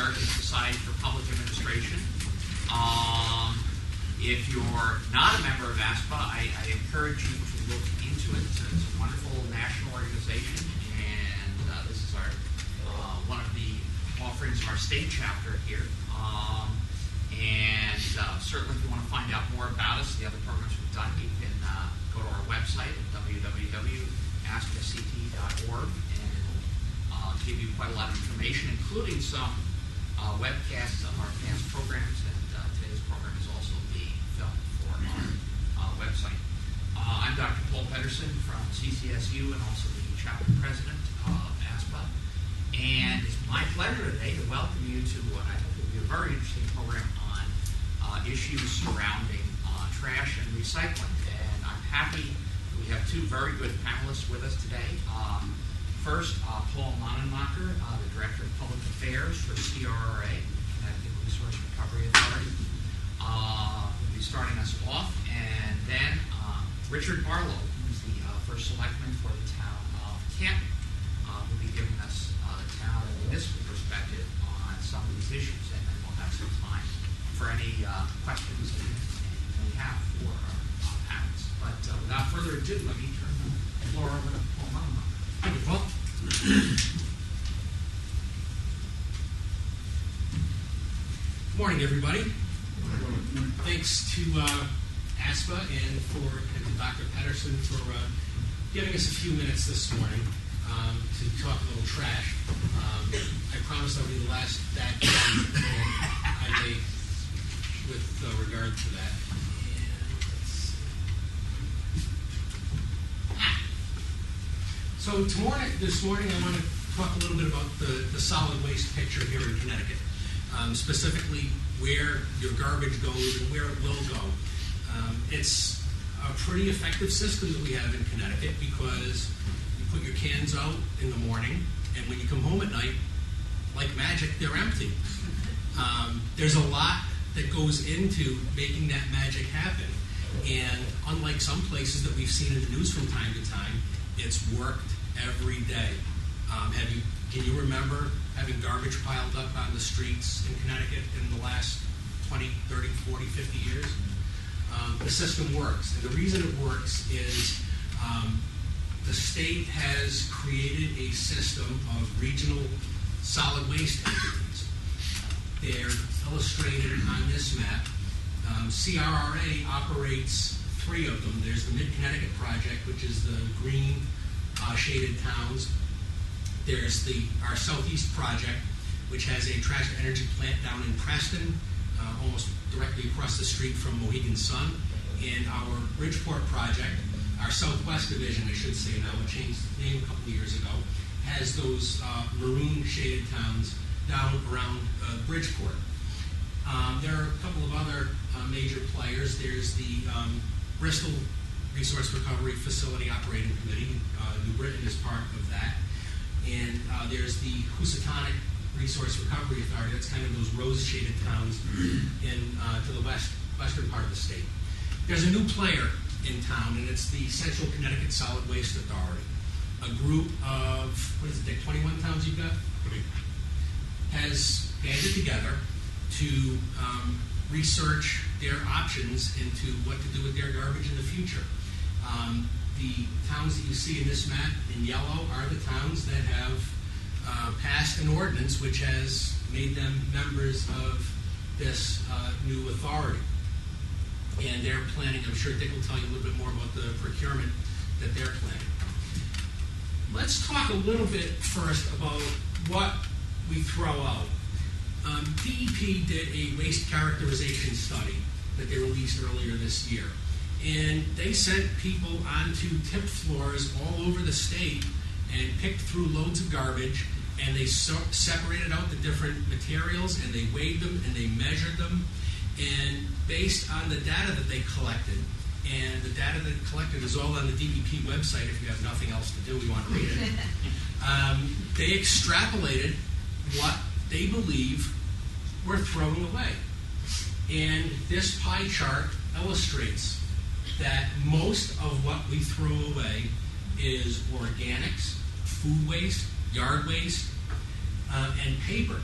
American Society for Public Administration. If you're not a member of ASPA, I encourage you to look into it. It's a wonderful national organization, and this is our one of the offerings of our state chapter here. Certainly if you want to find out more about us, the other programs we've done, you can go to our website at www.aspast.org, and it'll give you quite a lot of information, including some webcasts of our past programs, and today's program is also being filmed for our website. I'm Dr. Paul Pedersen from CCSU and also the chapter president of ASPA, and it's my pleasure today to welcome you to what I hope will be a very interesting program on issues surrounding trash and recycling. And I'm happy that we have two very good panelists with us today. First, Paul Manenmacher, the Director of Public Affairs for CRRA, Connecticut Resource Recovery Authority, will be starting us off. And then Richard Barlow, who's the first selectman for the town of Canton, will be giving us the town and municipal perspective on some of these issues. And then we'll have some time for any questions that you may have for our panelists. But without further ado, let me turn the floor over to Paul Manenmacher. Thank you, Paul. Good morning, everybody. Thanks to ASPA and to Dr. Pedersen for giving us a few minutes this morning to talk a little trash. I promise I'll be the last that I may with regard to that. And let's see. So this morning I want to talk a little bit about the solid waste picture here in Connecticut, specifically where your garbage goes and where it will go. It's a pretty effective system that we have in Connecticut because you put your cans out in the morning, and when you come home at night, like magic, they're empty. There's a lot that goes into making that magic happen. And unlike some places that we've seen in the news from time to time, it's worked every day. Can you remember having garbage piled up on the streets in Connecticut in the last 20, 30, 40, 50 years? The system works. And the reason it works is the state has created a system of regional solid waste entities. They're illustrated on this map. CRRA operates 3 of them. There's the Mid-Connecticut Project, which is the green shaded towns. There's our Southeast Project, which has a trash-to-energy plant down in Preston, almost directly across the street from Mohegan Sun. And our Bridgeport Project, our Southwest Division, I should say now, it changed its name a couple of years ago, has those maroon shaded towns down around Bridgeport. There are a couple of other major players. There's the Bristol Resource Recovery Facility Operating Committee. New Britain is part of that. And there's the Housatonic Resource Recovery Authority. That's kind of those rose-shaded towns to the western part of the state. There's a new player in town, and it's the Central Connecticut Solid Waste Authority. A group of, 21 towns you've got? Has banded together to research their options into what to do with their garbage in the future. The towns that you see in this map in yellow are the towns that have passed an ordinance which has made them members of this new authority. And they're planning, I'm sure Dick will tell you a little bit more about the procurement that they're planning. Let's talk a little bit first about what we throw out. DEP did a waste characterization study that they released earlier this year. And they sent people onto tip floors all over the state and picked through loads of garbage, and they separated out the different materials, and they weighed them, and they measured them. And based on the data that they collected, and the data that they collected is all on the DEP website. If you have nothing else to do, we want to read it. They extrapolated what they believe we're throwing away. And this pie chart illustrates that most of what we throw away is organics, food waste, yard waste, and paper.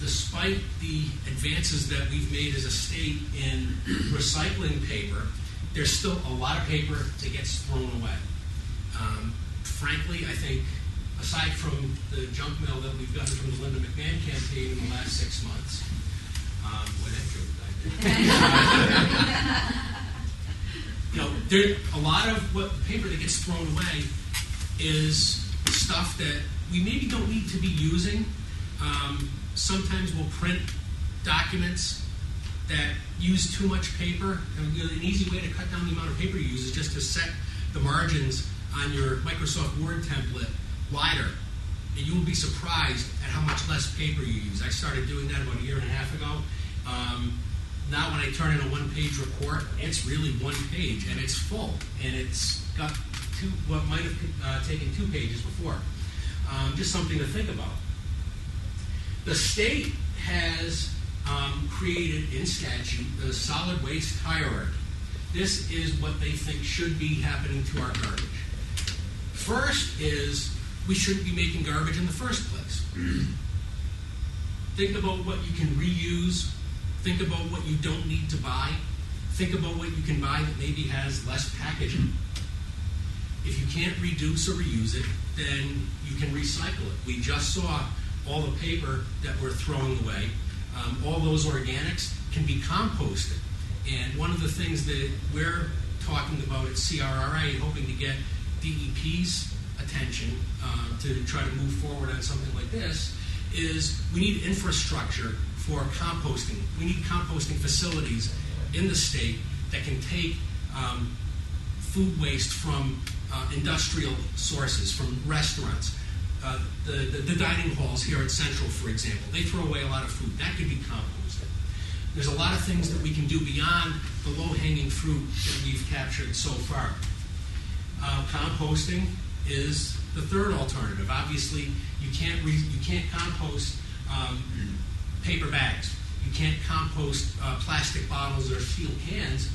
despite the advances that we've made as a state in recycling paper, there's still a lot of paper that gets thrown away. Frankly, I think, aside from the junk mail that we've gotten from the Linda McMahon campaign in the last 6 months, a lot of what paper that gets thrown away is stuff that we maybe don't need to be using. Sometimes we'll print documents that use too much paper. And an easy way to cut down the amount of paper you use is just to set the margins on your Microsoft Word template wider. And you will be surprised at how much less paper you use. I started doing that about 1.5 years ago. Now when I turn in a one-page report, it's really one page, and it's full. And it's got what might have taken 2 pages before. Just something to think about. The state has created in statute the solid waste hierarchy. This is what they think should be happening to our garbage. First is we shouldn't be making garbage in the first place. Think about what you can reuse. Think about what you don't need to buy. Think about what you can buy that maybe has less packaging. If you can't reduce or reuse it, then you can recycle it. We just saw all the paper that we're throwing away. All those organics can be composted. And one of the things that we're talking about at CRRA, hoping to get DEP's attention to try to move forward on something like this, is we need infrastructure for composting. We need composting facilities in the state that can take food waste from industrial sources, from restaurants. The dining halls here at Central, for example, they throw away a lot of food. That could be composted. There's a lot of things that we can do beyond the low-hanging fruit that we've captured so far. Composting is the third alternative. Obviously, you can't compost paper bags. You can't compost plastic bottles or steel cans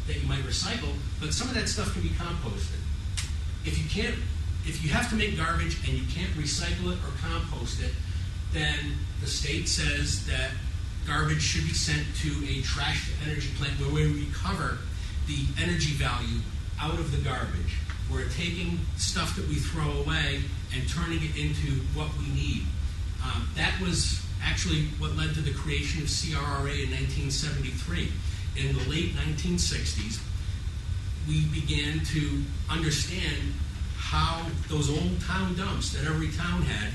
that you might recycle, but some of that stuff can be composted. If you have to make garbage and you can't recycle it or compost it, then the state says that garbage should be sent to a trash-to-energy plant where we recover the energy value out of the garbage. We're taking stuff that we throw away and turning it into what we need. That was actually what led to the creation of CRRA in 1973. In the late 1960s, we began to understand how those old town dumps that every town had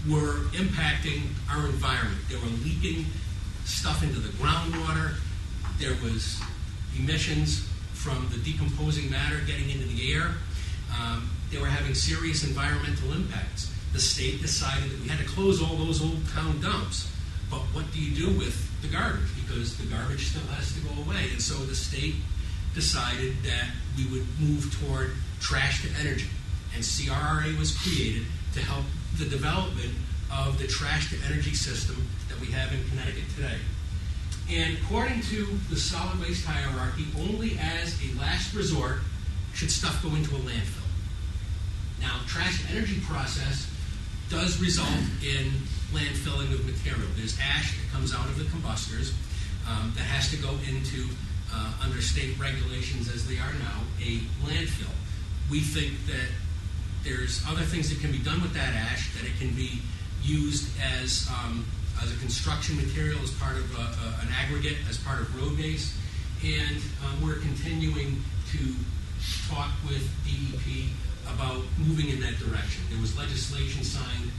were impacting our environment. They were leaking stuff into the groundwater. There was emissions from the decomposing matter getting into the air. They were having serious environmental impacts. The state decided that we had to close all those old town dumps. But what do you do with the garbage? Because the garbage still has to go away. And so the state decided that we would move toward trash to energy. And CRRA was created to help the development of the trash to energy system that we have in Connecticut today. And according to the solid waste hierarchy, only as a last resort should stuff go into a landfill. Now, trash to energy process does result in landfilling of material. There's ash that comes out of the combustors that has to go into, under state regulations as they are now, a landfill. We think that there's other things that can be done with that ash, that it can be used as a construction material, as part of an aggregate, as part of road base. And we're continuing to talk with DEP about moving in that direction. There was legislation signed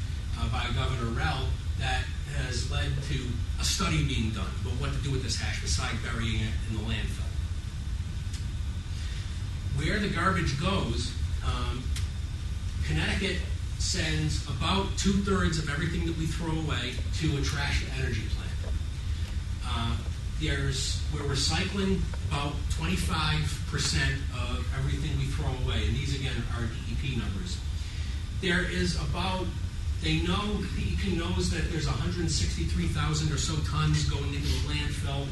by Governor Rell that has led to a study being done about what to do with this ash besides burying it in the landfill. Where the garbage goes, Connecticut sends about 2/3 of everything that we throw away to a trash to energy plant. We're recycling about 25% of everything we throw away, and these again are DEP numbers. There is about, DEP knows that there's 163,000 or so tons going into the landfill.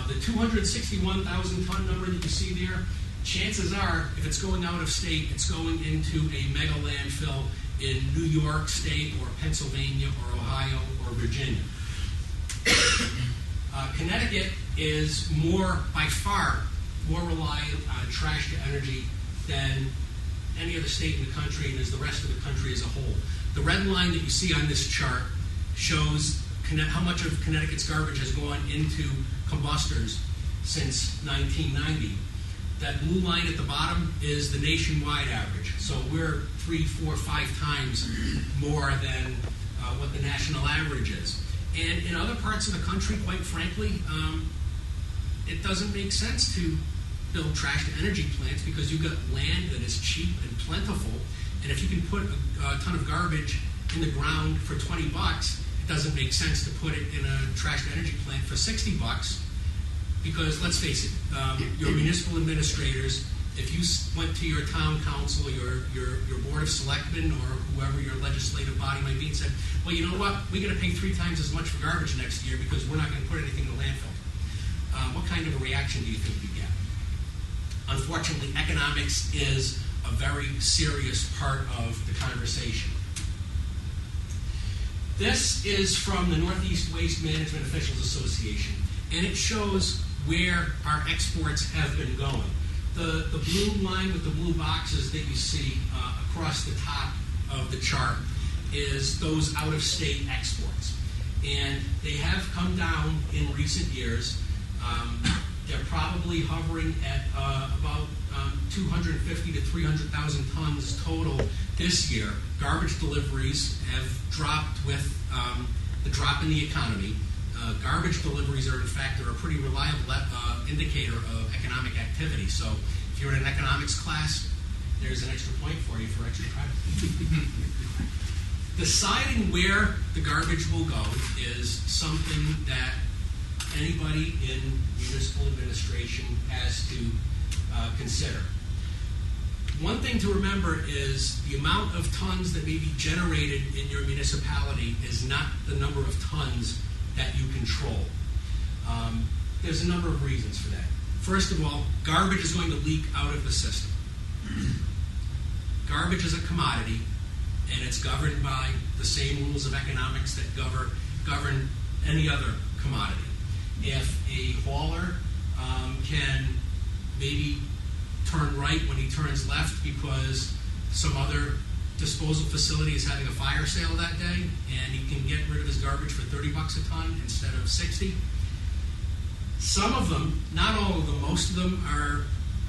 The 261,000 ton number that you see there, chances are, if it's going out of state, it's going into a mega landfill in New York State or Pennsylvania or Ohio or Virginia. Connecticut is by far more reliant on trash to energy than any other state in the country and as the rest of the country as a whole. The red line that you see on this chart shows how much of Connecticut's garbage has gone into combustors since 1990. That blue line at the bottom is the nationwide average. So we're 3, 4, 5 times more than what the national average is. And in other parts of the country, quite frankly, it doesn't make sense to build trash to energy plants because you've got land that is cheap and plentiful. And if you can put a ton of garbage in the ground for $20, it doesn't make sense to put it in a trash to energy plant for $60. Because let's face it, your municipal administrators, if you went to your town council, your board of selectmen, or whoever your legislative body might be, and said, well, you know what, we're going to pay 3 times as much for garbage next year because we're not going to put anything in the landfill. What kind of a reaction do you think you get? Unfortunately, economics is a very serious part of the conversation. This is from the Northeast Waste Management Officials Association, and it shows where our exports have been going. The blue line with the blue boxes that you see across the top of the chart is those out-of-state exports. And they have come down in recent years. They're probably hovering at about 250 to 300,000 tons total this year. Garbage deliveries have dropped with the drop in the economy. Garbage deliveries are, in fact, a pretty reliable indicator of economic activity. So if you're in an economics class, there's an extra point for you for extra credit. Deciding where the garbage will go is something that anybody in municipal administration has to consider. One thing to remember is the amount of tons that may be generated in your municipality is not the number of tons that you control. There's a number of reasons for that. First of all, garbage is going to leak out of the system. Garbage is a commodity, and it's governed by the same rules of economics that govern any other commodity. If a hauler can maybe turn right when he turns left because some other disposal facility is having a fire sale that day, and he can get rid of his garbage for $30 a ton instead of $60. Some of them, not all of them, most of them are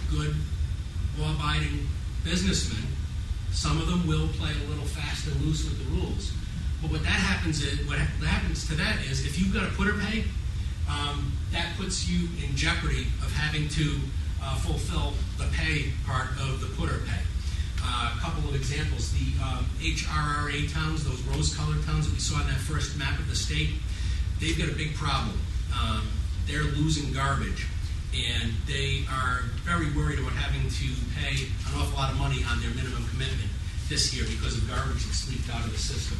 good, law-abiding businessmen. Some of them will play a little fast and loose with the rules. But what happens to that is if you've got a putter pay, that puts you in jeopardy of having to fulfill the pay part of the putter pay. A couple of examples, the HRRA towns, those rose-colored towns that we saw in that first map of the state, they've got a big problem. They're losing garbage, and they are very worried about having to pay an awful lot of money on their minimum commitment this year because of garbage that's leaked out of the system.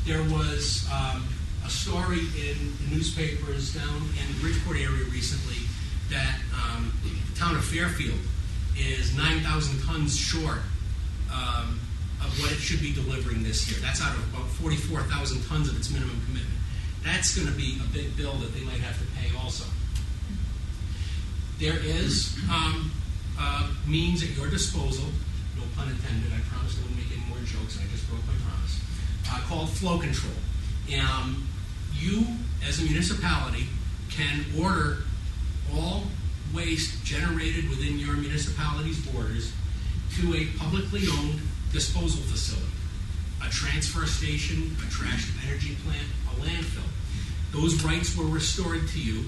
There was a story in the newspapers down in the Bridgeport area recently that the town of Fairfield is 9,000 tons short of what it should be delivering this year. That's out of about 44,000 tons of its minimum commitment. That's going to be a big bill that they might have to pay also. There is means at your disposal, no pun intended, I promised I wouldn't make any more jokes, and I just broke my promise, called flow control. You, as a municipality, can order all waste generated within your municipality's borders to a publicly owned disposal facility, a transfer station, a trash and energy plant, a landfill. Those rights were restored to you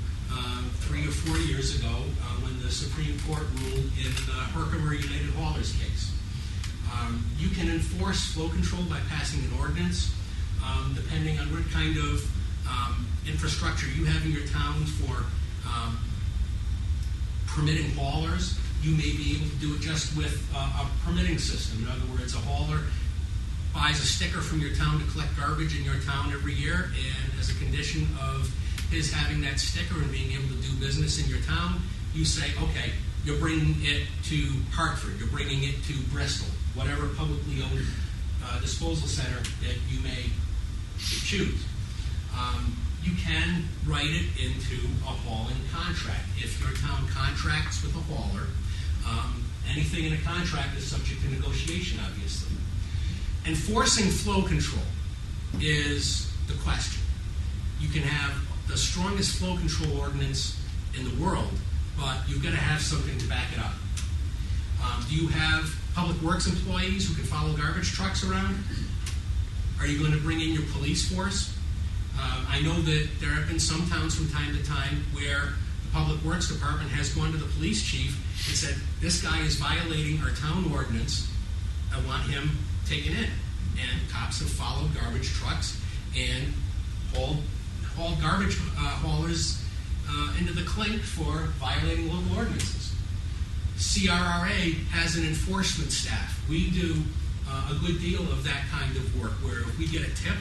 3 or 4 years ago when the Supreme Court ruled in the Herkimer United Haulers case. You can enforce flow control by passing an ordinance, depending on what kind of infrastructure you have in your town for permitting haulers. You may be able to do it just with a permitting system. In other words, a hauler buys a sticker from your town to collect garbage in your town every year, and as a condition of his having that sticker and being able to do business in your town, you say, okay, you're bringing it to Hartford, you're bringing it to Bristol, whatever publicly owned disposal center that you may choose. you can write it into a hauling contract. If your town contracts with a hauler, anything in a contract is subject to negotiation, obviously. Enforcing flow control is the question. You can have the strongest flow control ordinance in the world, but you've got to have something to back it up. Do you have public works employees who can follow garbage trucks around? Are you going to bring in your police force? I know that there have been some towns from time to time where the Public Works Department has gone to the police chief and said, this guy is violating our town ordinance. I want him taken in. And cops have followed garbage trucks and hauled garbage haulers into the clink for violating local ordinances. CRRA has an enforcement staff. We do a good deal of that kind of work where if we get a tip,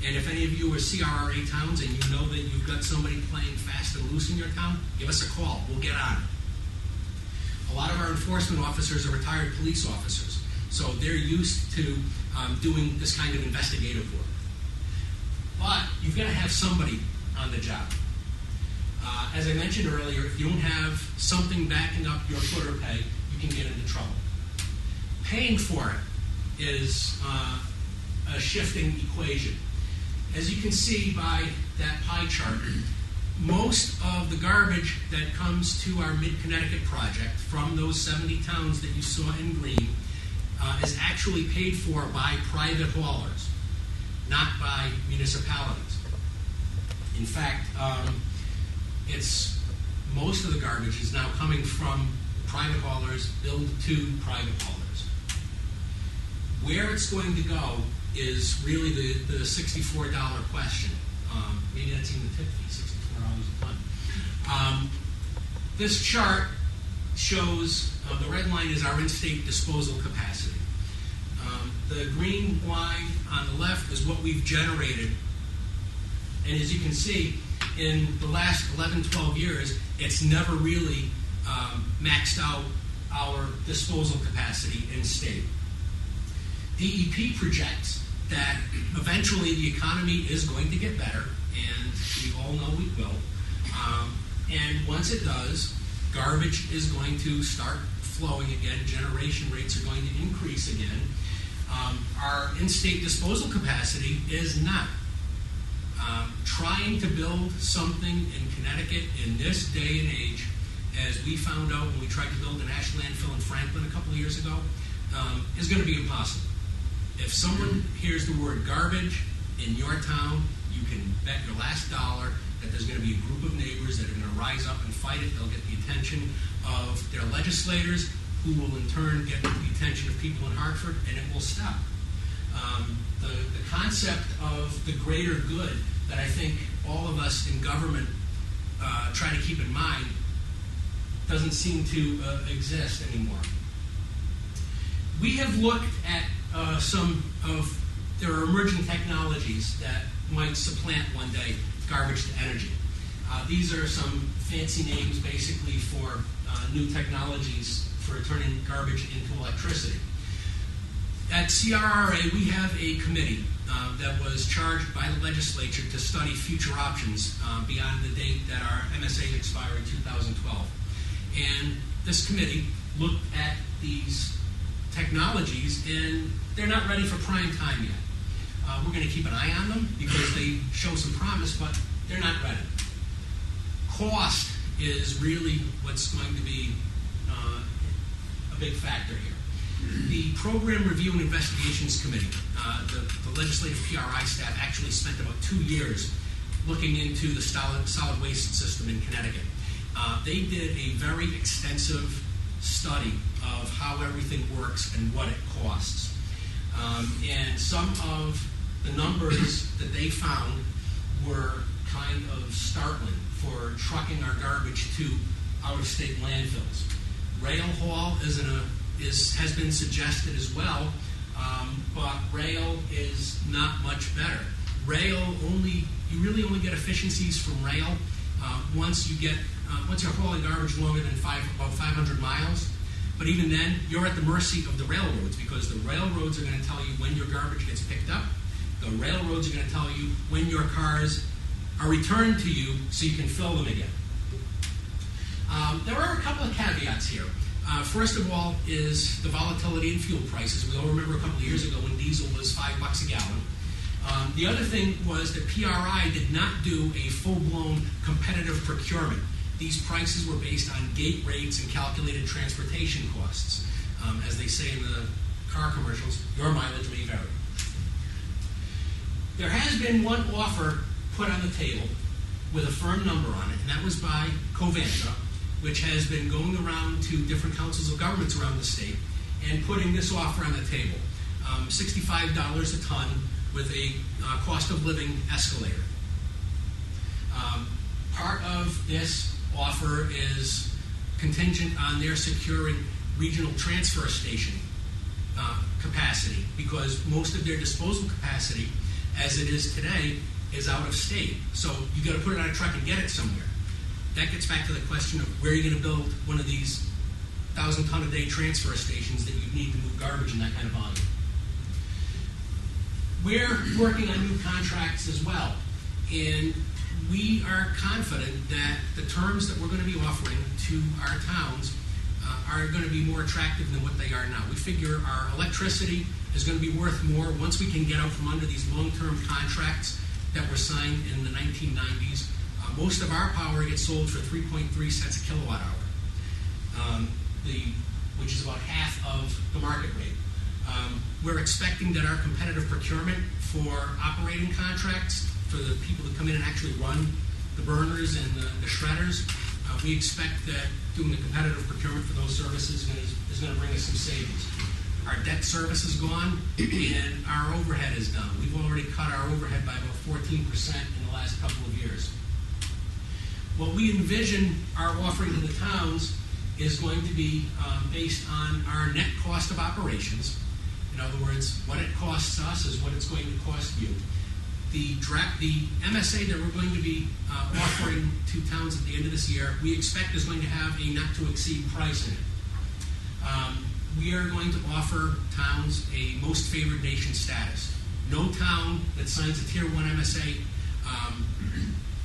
and if any of you are CRRA towns and you know that you've got somebody playing fast and loose in your town, give us a call. We'll get on it. A lot of our enforcement officers are retired police officers, so they're used to doing this kind of investigative work. But you've got to have somebody on the job. As I mentioned earlier, if you don't have something backing up your footer pay, you can get into trouble. Paying for it is a shifting equation. As you can see by that pie chart, most of the garbage that comes to our Mid-Connecticut project from those 70 towns that you saw in green is actually paid for by private haulers, not by municipalities. In fact, most of the garbage is now coming from private haulers billed to private haulers. Where it's going to go is really the $64 question. Maybe that's even the tip fee, $64 a ton. This chart shows, the red line is our in-state disposal capacity. The green line on the left is what we've generated. And as you can see, in the last 11, 12 years, it's never really maxed out our disposal capacity in state. DEP projects that eventually the economy is going to get better, and we all know it will. And once it does, garbage is going to start flowing again. Generation rates are going to increase again. Our in-state disposal capacity is not. Trying to build something in Connecticut in this day and age, as we found out when we tried to build an ash landfill in Franklin a couple of years ago, is going to be impossible. If someone hears the word garbage in your town, you can bet your last dollar that there's going to be a group of neighbors that are going to rise up and fight it. They'll get the attention of their legislators, who will in turn get the attention of people in Hartford, and it will stop. The concept of the greater good that I think all of us in government try to keep in mind doesn't seem to exist anymore. We have looked at there are emerging technologies that might supplant one day garbage to energy. These are some fancy names basically for new technologies for turning garbage into electricity. At CRRA, we have a committee that was charged by the legislature to study future options beyond the date that our MSA expired in 2012. And this committee looked at these technologies, and they're not ready for prime time yet. We're going to keep an eye on them because they show some promise, but they're not ready. Cost is really what's going to be a big factor here. The Program Review and Investigations Committee, the legislative PRI staff actually spent about 2 years looking into the solid waste system in Connecticut. They did a very extensive study of how everything works and what it costs. And some of the numbers that they found were kind of startling for trucking our garbage to out-of-state landfills. Rail haul has been suggested as well, but rail is not much better. You really only get efficiencies from rail once you're hauling garbage longer than about 500 miles. But even then, you're at the mercy of the railroads, because the railroads are going to tell you when your garbage gets picked up The railroads are going to tell you when your cars are returned to you so you can fill them again. There are a couple of caveats here. First of all is the volatility in fuel prices. We all remember a couple of years ago when diesel was $5 a gallon. The other thing was that PRI did not do a full-blown competitive procurement. These prices were based on gate rates and calculated transportation costs. As they say in the car commercials, your mileage may vary. There has been one offer put on the table with a firm number on it, and that was by Covanta, which has been going around to different councils of governments around the state and putting this offer on the table. $65 a ton with a cost of living escalator. Part of this offer is contingent on their securing regional transfer station capacity, because most of their disposal capacity, as it is today, is out of state. So you got to put it on a truck and get it somewhere. That gets back to the question of where you're going to build one of these 1,000-ton-a-day transfer stations that you need to move garbage in that kind of volume. We're working on new contracts as well, and we are confident that the terms that we're going to be offering to our towns are going to be more attractive than what they are now. We figure our electricity is going to be worth more once we can get out from under these long-term contracts that were signed in the 1990s. Most of our power gets sold for 3.3 cents a kilowatt hour, which is about half of the market rate. We're expecting that our competitive procurement for operating contracts, for the people that come in and actually run the burners and the shredders, we expect that doing the competitive procurement for those services is going to bring us some savings. Our debt service is gone, and our overhead is down. We've already cut our overhead by about 14% in the last couple of years. What we envision our offering to the towns is going to be based on our net cost of operations. In other words, what it costs us is what it's going to cost you. The MSA that we're going to be offering to towns at the end of this year, we expect is going to have a not-to-exceed price in it. We are going to offer towns a most favored nation status. No town that signs a Tier 1 MSA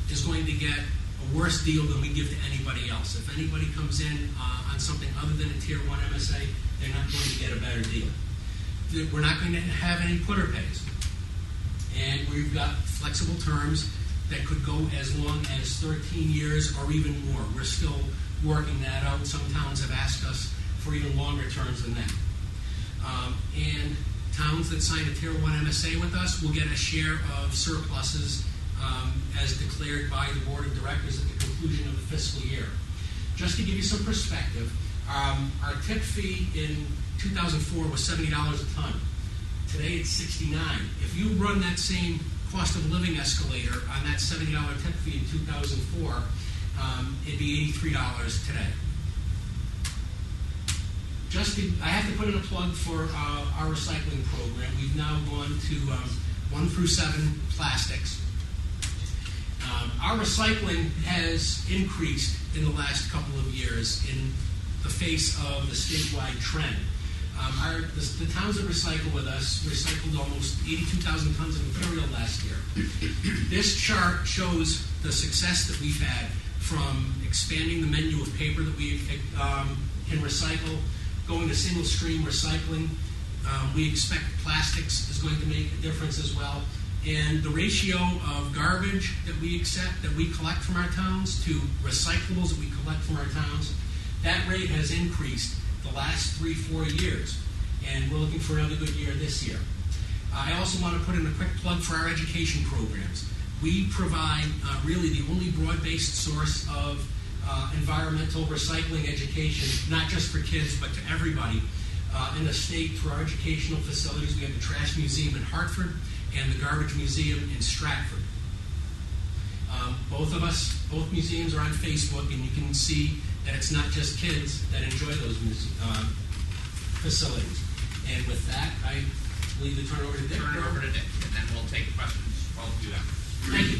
is going to get a worse deal than we give to anybody else. If anybody comes in on something other than a Tier 1 MSA, they're not going to get a better deal. We're not going to have any putter pays. And we've got flexible terms that could go as long as 13 years or even more. We're still working that out. Some towns have asked us for even longer terms than that. And towns that sign a Tier 1 MSA with us will get a share of surpluses as declared by the Board of Directors at the conclusion of the fiscal year. Just to give you some perspective, our tip fee in 2004 was $70 a ton. Today it's $69. If you run that same cost of living escalator on that $70 tip fee in 2004, it'd be $83 today. I have to put in a plug for our recycling program. We've now gone to 1 through 7 plastics. Our recycling has increased in the last couple of years in the face of the statewide trend. The towns that recycle with us recycled almost 82,000 tons of material last year. This chart shows the success that we've had from expanding the menu of paper that we can recycle, going to single stream recycling. We expect plastics is going to make a difference as well. And the ratio of garbage that we accept, that we collect from our towns, to recyclables that we collect from our towns, that rate has increased the last 3-4 years. And we're looking for another good year this year. I also want to put in a quick plug for our education programs. We provide really the only broad-based source of environmental recycling education, not just for kids, but to everybody in the state through our educational facilities. We have the Trash Museum in Hartford and the Garbage Museum in Stratford. Both museums are on Facebook, and you can see that it's not just kids that enjoy those facilities. And with that, I leave the turn over to Dick. Turn it over to Dick, and then we'll take questions while we do that. Thank you.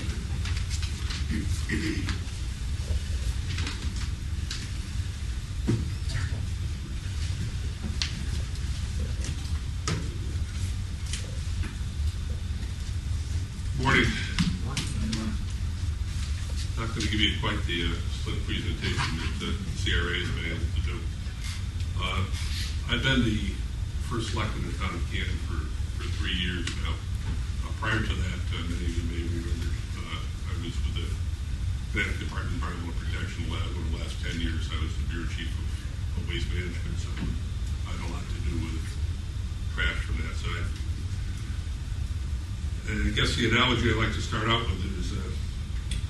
Not going to give you quite the slick presentation that the CRA has been able to do. I've been the first selectman in the town of Canton for 3 years now. Prior to that, many of you may remember, I was with the Connecticut Department of Environmental Protection Lab. Over the last 10 years, I was the bureau chief of waste management, so I had a lot to do with trash from that side. And I guess the analogy I'd like to start out with is a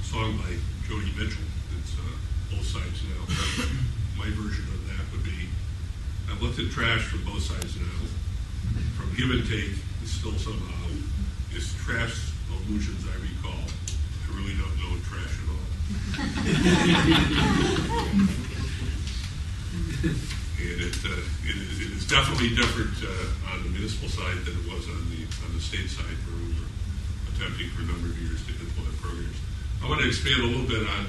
song by Joni Mitchell. It's Both Sides Now. My version of that would be, I've looked at trash from both sides now. From give and take, it's still somehow, it's trash illusions I recall. I really don't know trash at all. And it is definitely different on the municipal side than it was on the state side, where we were attempting for a number of years to implement programs. I want to expand a little bit on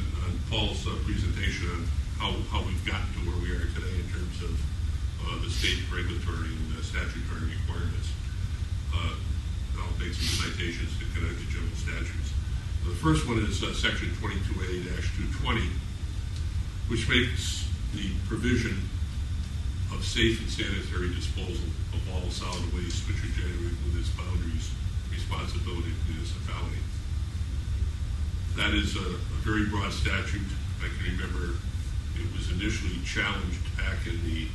Paul's presentation on how we've gotten to where we are today in terms of the state regulatory and statutory requirements. I'll make some citations to Connecticut General Statutes. The first one is Section 22A-220, which makes the provision of safe and sanitary disposal of all solid waste which are generated within its boundaries responsibility of the municipality. That is a very broad statute. I can remember it was initially challenged back in the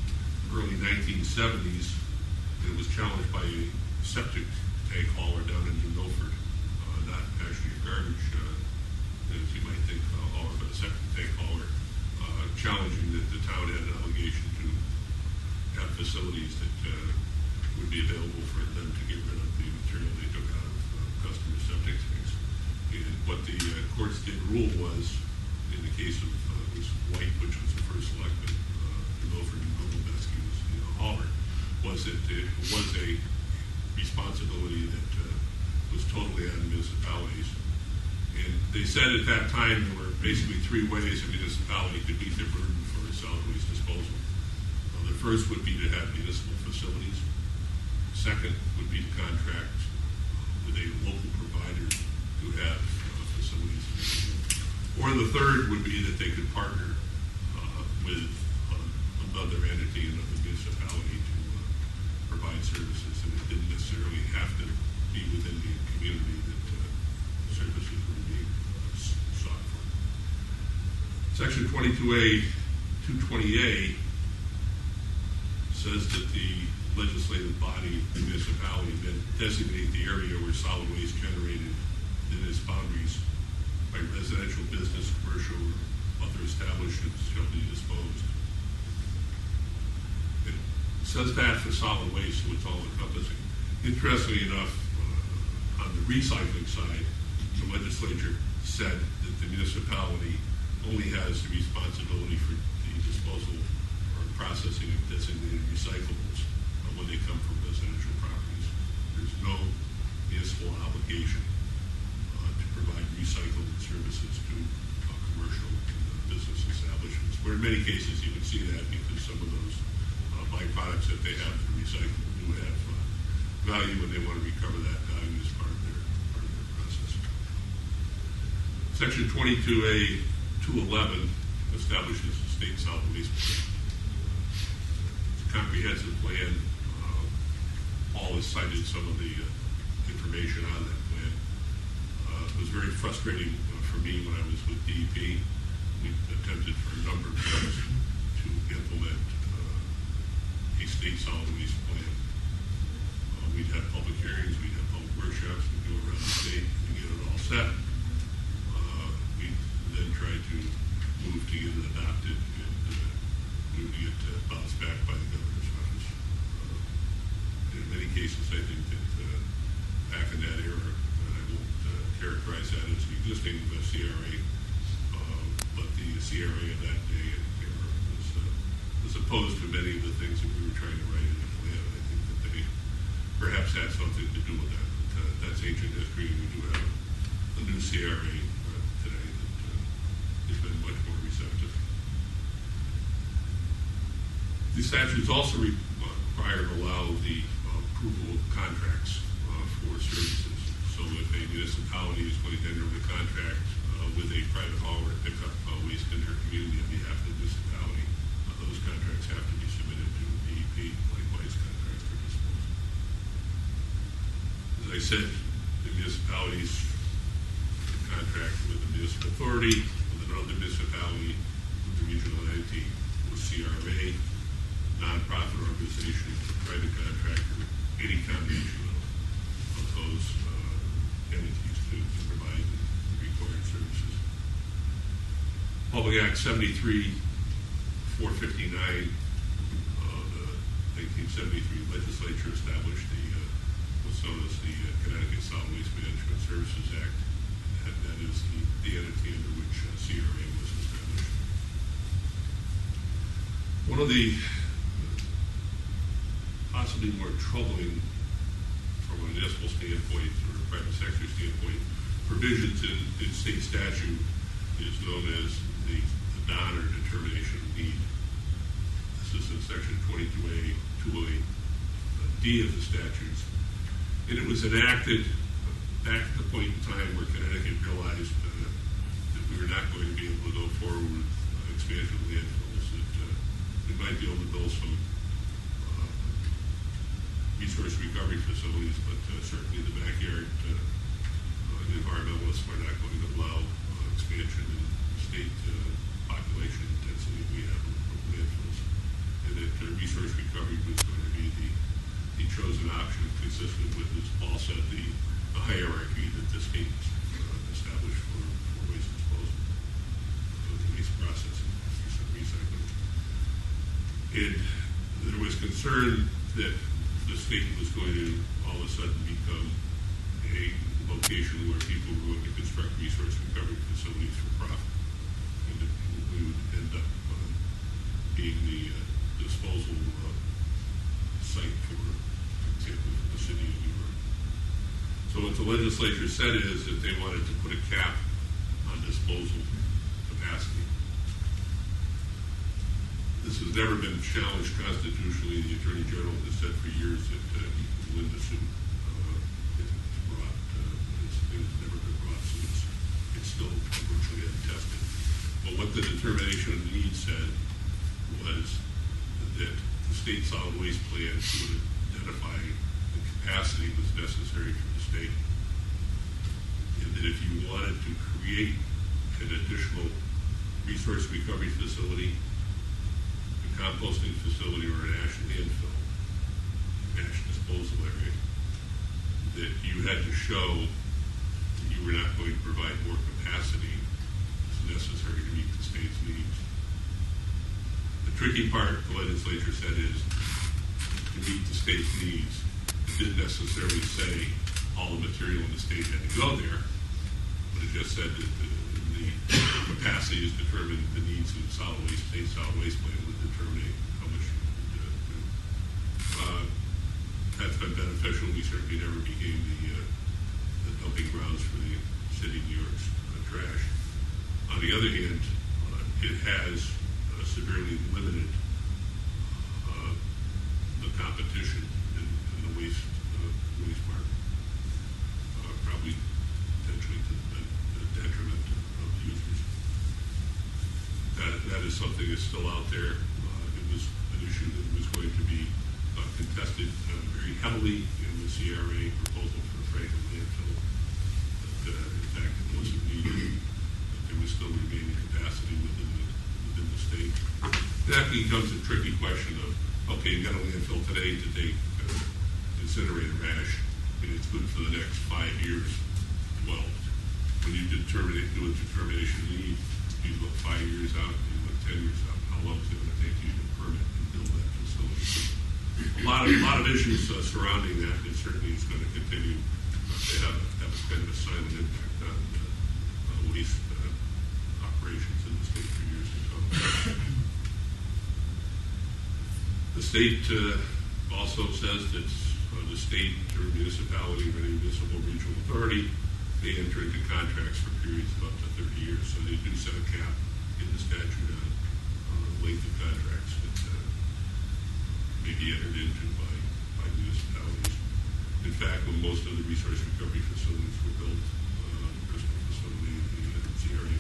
early 1970s. It was challenged by a septic tank hauler down in New Milford, not actually a garbage, as you might think, hauler, but a septic tank hauler, challenging that the town had an obligation to have facilities that would be available for them to get rid of the material they took out of customer septic tanks. And what the courts did rule was, in the case of it was White, which was the first selectman, New Milford and Golubetsky was the hauler, was that it was a responsibility that was totally on municipalities. And they said at that time there were basically 3 ways a municipality could meet their burden for solid waste disposal. The first would be to have municipal facilities. Second would be to contract with a local provider to have facilities. Or the third would be that they could partner with another entity, another municipality to provide services, and it didn't necessarily have to be within the community that services were being sought for. Section 22A, 220A says that the legislative body, the municipality, then designate the area where solid waste generated in its boundaries by residential, business, commercial, or other establishments shall be disposed. It says that for solid waste, so it's all encompassing. Interestingly enough, on the recycling side, the legislature said that the municipality only has the responsibility for the disposal or processing of designated recyclables when they come from residential properties. There's no municipal obligation to provide recycling services to commercial business establishments, where in many cases you can see that because some of those byproducts that they have to recycle do have value, and they want to recover that value as part of their process. Section 22A 211 establishes the state solid waste plan. It's a comprehensive plan. Paul has cited some of the information on that plan. It was very frustrating for me when I was with DEP. We attempted for a number of years to implement a state solid waste plan. We'd have public hearings, we'd have public workshops, we'd go around the state and get it all set. We then tried to move to get it adopted and move to get bounced back by the governor's office. In many cases, I think that back in that era, and I won't characterize that as the existing CRA, but the CRA of that day and era was opposed to many of the things that we were trying to write in the plan. I think that they perhaps had something to do with that. But, that's ancient history, and we do have a new CRA today that has been much more receptive. The statutes also require to allow the approval of contracts for services. So if a municipality is going to enter into a contract with a private hauler to pick up waste in their community on behalf of the municipality. Those contracts have to be submitted to DEP, likewise contracts for disposal. As I said, the municipalities contract with the municipal authority, with another municipality, with the regional entity, with CRA, nonprofit organization, private contractor, any combination of those entities to provide the required services. Public Act 73, 459 of the 1973 legislature established what's known as the Connecticut Solid Waste Management Services Act, and that is the entity under which CRA was established. One of the possibly more troubling from a municipal standpoint or a private sector standpoint provisions in state statute is known as the non or determination of need. This is in section 22A, 208, D of the statutes. And it was enacted back at the point in time where Connecticut realized that we were not going to be able to go forward with expansion of landfills, that we might be able to build some resource recovery facilities, but certainly the backyard environmentalists were not going to allow expansion in state population density we have of landfills, and that resource recovery was going to be the chosen option consistent with, as Paul said, the hierarchy that the state established for waste disposal, waste processing, recycling. And there was concern that the state was going to all of a sudden become a location where people were going to construct resource recovery facilities for profit, and that we would end up being the disposal site for example, the city of New York. So what the legislature said is that they wanted to put a cap on disposal capacity. This has never been challenged constitutionally. The Attorney General has said for years that he could win the suit. It's never been brought, so it's still virtually untested. But what the determination of need said was that the state solid waste plan would identify the capacity was necessary for the state, and that if you wanted to create an additional resource recovery facility, composting facility, or an ash landfill, ash disposal area, that you had to show that you were not going to provide more capacity as necessary to meet the state's needs. The tricky part, the legislature said, is to meet the state's needs. It didn't necessarily say all the material in the state had to go there, but it just said that the capacity is determined, the needs of the state solid waste plan would determine how much you could do. That's been beneficial. We certainly never became the dumping grounds for the city of New York's trash. On the other hand, it has severely limited the competition in the waste market, probably potentially to the detriment of users. That is something that's still out there. It was an issue that was going to be contested very heavily in the CRA proposal for the Franklin landfill. But in fact, it wasn't needed. There was still remaining capacity within the state. That becomes a tricky question of, okay, you've got a landfill today to take incinerator ash, and it's good for the next 5 years. Well, when you do a determination of need, you look 5 years out, you look 10 years out. How long is it going to take you to permit and build that facility? A lot of issues surrounding that, and certainly is going to continue to have a kind of a silent impact on waste operations in the state for years to come. The state also says that the state or municipality or any municipal regional authority may enter into contracts for periods of up to 30 years. So they do set a cap in the statute on the length of contracts that may be entered into by municipalities. In fact, when most of the resource recovery facilities were built, the Bristol facility, the CRA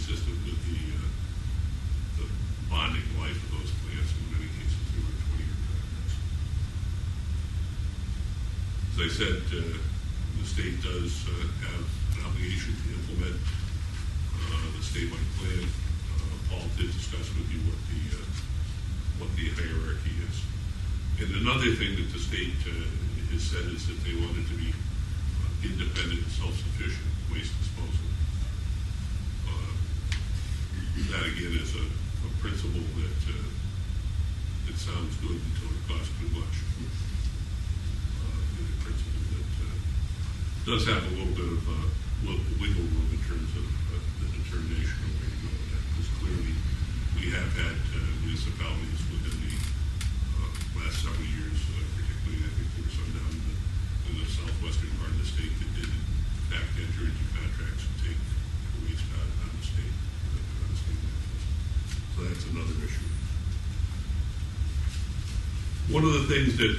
consistent with the bonding life of those plants. In many cases, they were 20-year contracts. As I said, the state does have an obligation to implement the statewide plan. Paul did discuss with you what the hierarchy is. And another thing that the state has said is that they want it to be independent and self-sufficient waste disposal. That again is a principle that sounds good until it costs too much. And a principle that does have a little bit of wiggle room in terms of the determination of where to go with that. Because clearly we have had municipalities within the last several years, particularly I think there were some down in the southwestern part of the state that did in fact enter into contracts and take waste out of the state. So that's another issue. One of the things that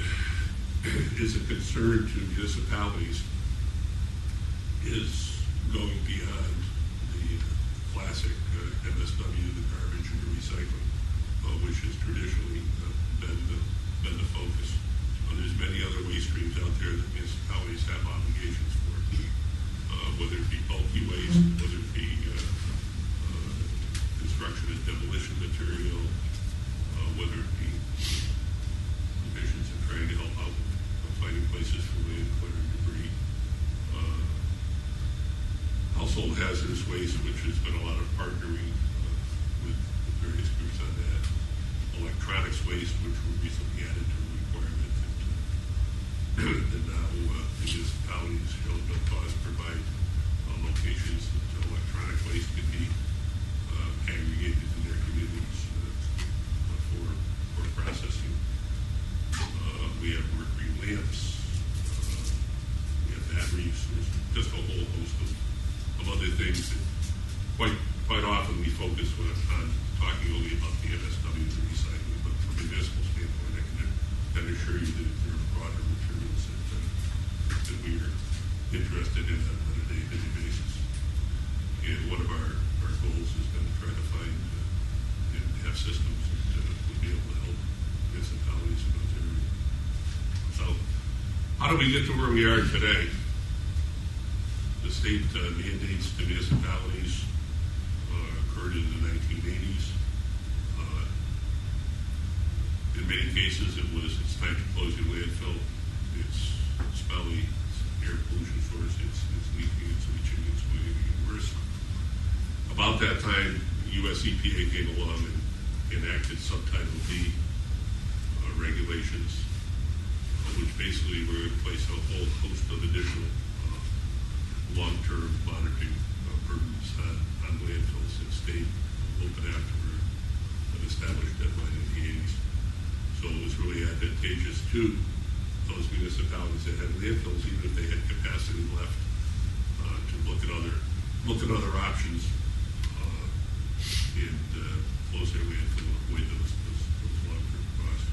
is a concern to municipalities is going beyond the classic MSW, the garbage and the recycling, which has traditionally been the focus. There's many other waste streams out there that municipalities have obligations for, whether it be bulky waste, whether it be construction and demolition material, whether it be provisions in trying to help out finding places for land clearing debris. Household hazardous waste, which has been a lot of partnering with various groups on that. Electronics waste, which were recently added to a requirement that now municipalities shall no cost provide locations that electronic waste could be aggregated in their communities for processing. We have mercury lamps, we have batteries, there's just a whole host of other things that quite often we focus on talking only about the MSW and the recycling, but from a municipal standpoint, I can assure you that there are broader materials that we are interested in on a day-to-day basis. And one of our goals is going to try to find and have systems that would be able to help municipalities in those areas. So, how do we get to where we are today? The state mandates to municipalities occurred in the 1980s. In many cases, it's time to close your landfill. It's smelly, it's air pollution source, it's leaking, it's leaching, it's going to get worse. About that time, U.S. EPA came along and enacted Subtitle D regulations, which basically were in place a whole host of additional long-term monitoring burdens on landfills that stayed open after an established deadline in the 80s. So it was really advantageous to those municipalities that had landfills, even if they had capacity left, to look at other options and close their landfill and avoid those long-term costs.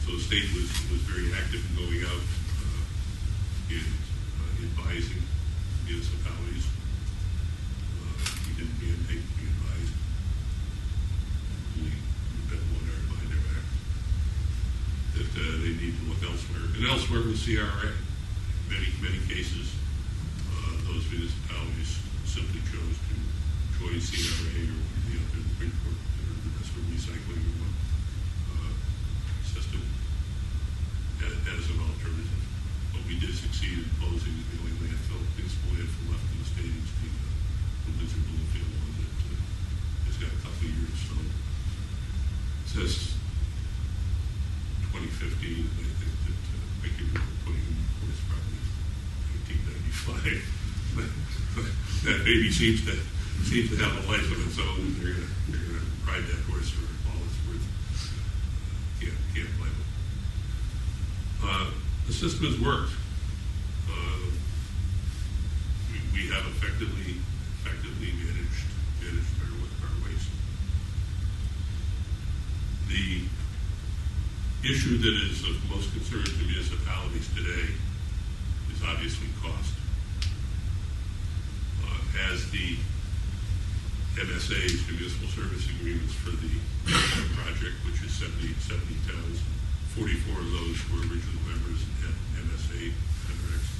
So the state was very active in going out and advising municipalities. We didn't mandate, we advised. We've been one our mind our back that they need to look elsewhere. And elsewhere with CRA. Many cases, those municipalities simply chose to join CRA or the other Bridgeport or the rest of recycling or one system as an alternative. But we did succeed in closing the only municipal landfill left in the state is the Windsor Bloomfield one that has got a couple of years. So it says 2015, and I think that I can remember putting in the course probably 1995. That baby seems to have a life of its own, and they're gonna ride that horse for all it's worth. Can't blame them. The system has worked. We have effectively managed our waste. The issue that is of most concern to municipalities today is obviously cost. MSAs, municipal service agreements for the project, which is 70 towns. 44 of those were original members and had MSA contracts.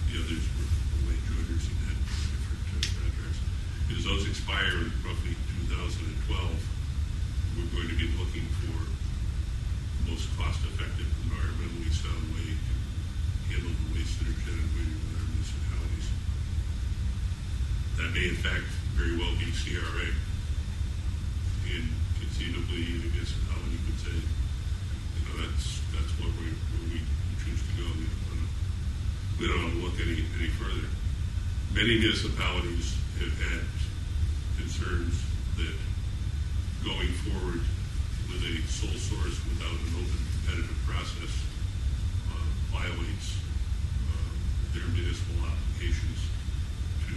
The others were late joiners and had different contracts. As those expire in roughly 2012, we're going to be looking for the most cost-effective, environmentally sound way to handle the waste that are generated in our municipalities. That may, in fact, very well be CRA. And conceivably, the municipality could say, that's where we choose to go. We don't want to look any further. Many municipalities have had concerns that going forward with a sole source without an open competitive process violates their municipal obligations to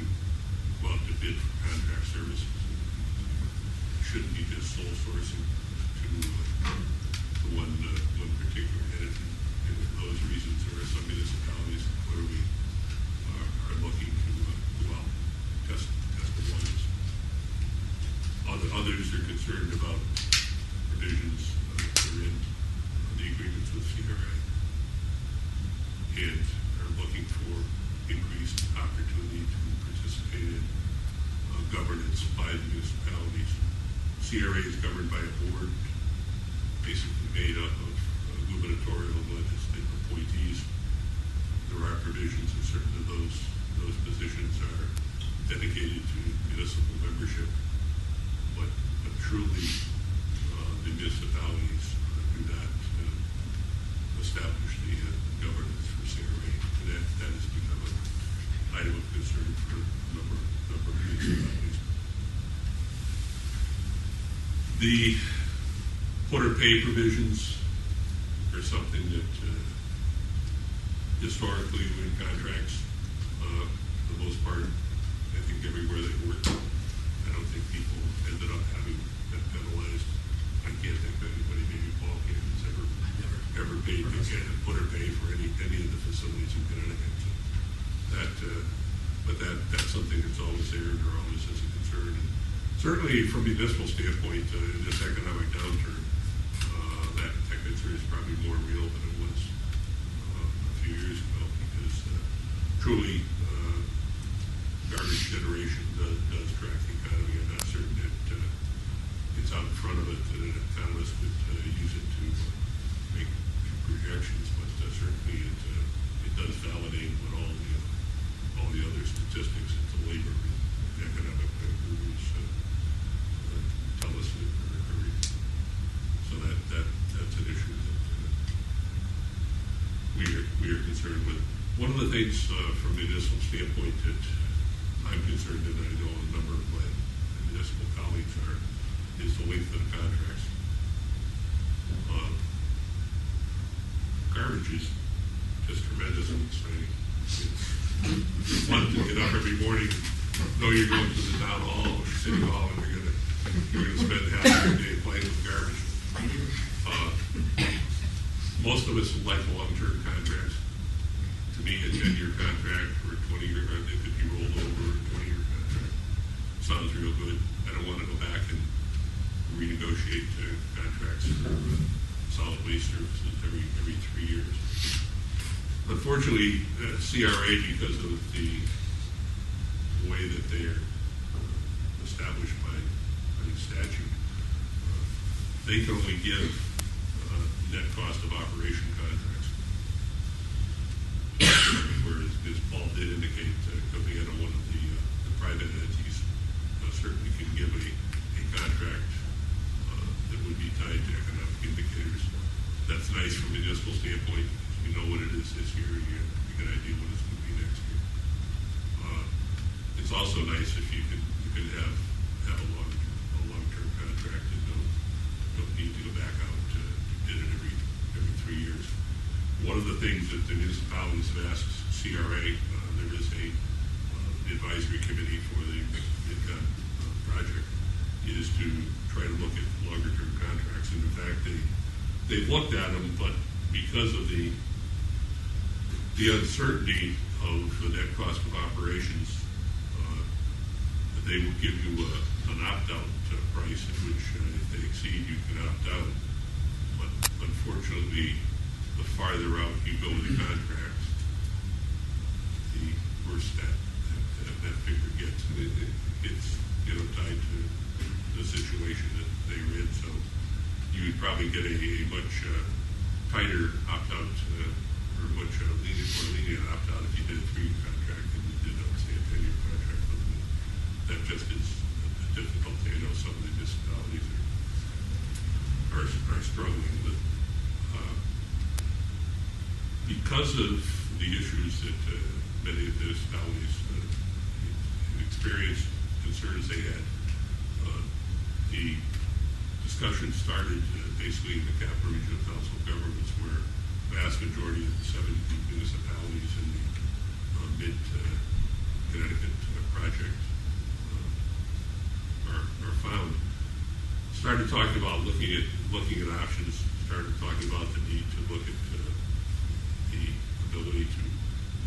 go out to bid for contract services. It shouldn't be just sole sourcing to one particular entity. And for those reasons, there are some municipalities where we are looking to go out and test the waters. Others are concerned about provisions that are in the agreements with CRA and are looking for increased opportunity to participate in governance by the municipalities. CRA is governed by a board basically made up of gubernatorial and legislative appointees. There are provisions in certain of those positions are dedicated to municipal membership, but truly the municipalities do not establish the governance for CRA, and that has become an item of concern for a number of municipalities. The quarter pay provisions are something that historically in contracts, for the most part, I think everywhere they work, I don't think people ended up having been penalized. I can't think of anybody, maybe Paul can, has ever paid to get a quarter pay for any of the facilities in Connecticut. So that's something that's always there and always is a concern. And certainly from a municipal standpoint, in this economic downturn, that concern is probably more real than it was a few years ago, because truly garbage generation does track the economy. I'm not certain that it's out in front of it that an economist would use it to make projections, but certainly it does validate what all the other statistics that the labor and economic gurus tell us that are real. So that's an issue that we are concerned with. One of the things from a municipal standpoint that I'm concerned, and I know a number of my municipal colleagues are, is the length of the contracts. Garbage is just tremendous and exciting. It's fun to get up every morning and know you're going to the town hall or city hall and you're going to spend half your day playing with garbage. Most of us like long-term contracts. To me, a 10-year contract or a 20-year contract, it could be rolled over, a 20-year contract sounds real good. I don't want to go back and renegotiate contracts for solid waste services every 3 years. Unfortunately, CRA, because of the way that they are established by statute, they can only give net cost of operation contracts. Whereas, as Paul did indicate, coming out of one of the private entities certainly can give a contract that would be tied to economic indicators. That's nice from a municipal standpoint. You know what it is this year, you have a good idea what it's going to be next year. It's also nice if you can have a long-term contract and don't need to go back out to bid it every 3 years. One of the things that the municipalities have asked CRA, there is a advisory committee for the MidCon project, is to try to look at longer-term contracts. And in fact, they've looked at them, but because of the uncertainty of the net cost of operations, they will give you a an opt-out price at which if they exceed, you can opt out. But unfortunately, the farther out you go with the contracts, the worse that figure gets. And it's tied to the situation that they were in. So you would probably get a much tighter opt-out or much more lenient opt-out if you did a 3-year contract than you did, say, a 10-year contract. But that just is a difficulty. I know some of the municipalities are struggling with. Because of the issues that many of the municipalities experienced, concerns they had, the discussion started basically in the Capital Regional Council of Governments, where the vast majority of the 70 municipalities in the mid-Connecticut project are found. Started talking about looking at options. Started talking about the need to look at the ability to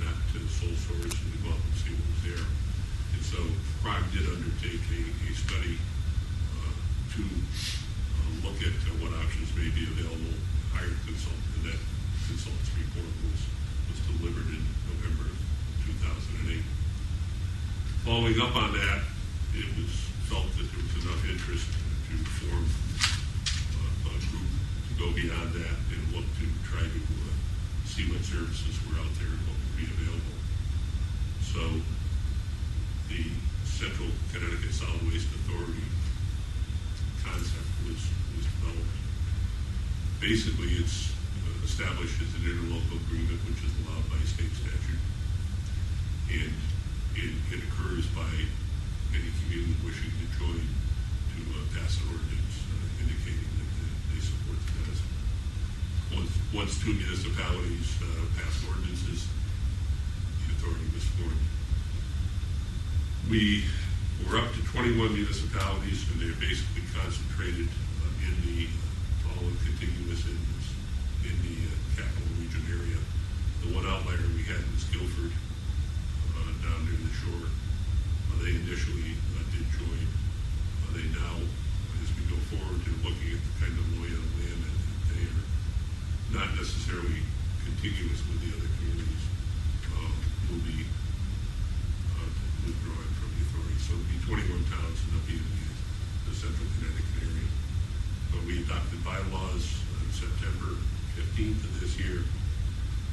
not to sole source and go out and see what was there. And so CROG did undertake a study to look at what options may be available. Hired a consultant, and that consultant's report was delivered in November of 2008. Following up on that, it was felt that there was enough interest to form a group to go beyond that and look to try to see what services were out there and what would be available. So the Central Connecticut Solid Waste Authority concept was developed. Basically, it's established as an interlocal agreement, which is allowed by state statute, and it occurs by any community wishing to join to pass an ordinance indicating that they support the medicine. Once 2 municipalities pass ordinances, the authority was formed. We were up to 21 municipalities, and they're basically concentrated in the all contiguous in the capital region area. The one outlier we had was Guilford, down near the shore. They initially did join. They now, as we go forward, they're looking at the kind of lay of the land that they are not necessarily contiguous with the other communities, will be withdrawing from the authority. So it'll be 21 towns and they'll be in the central Connecticut area. We adopted bylaws on September 15th of this year,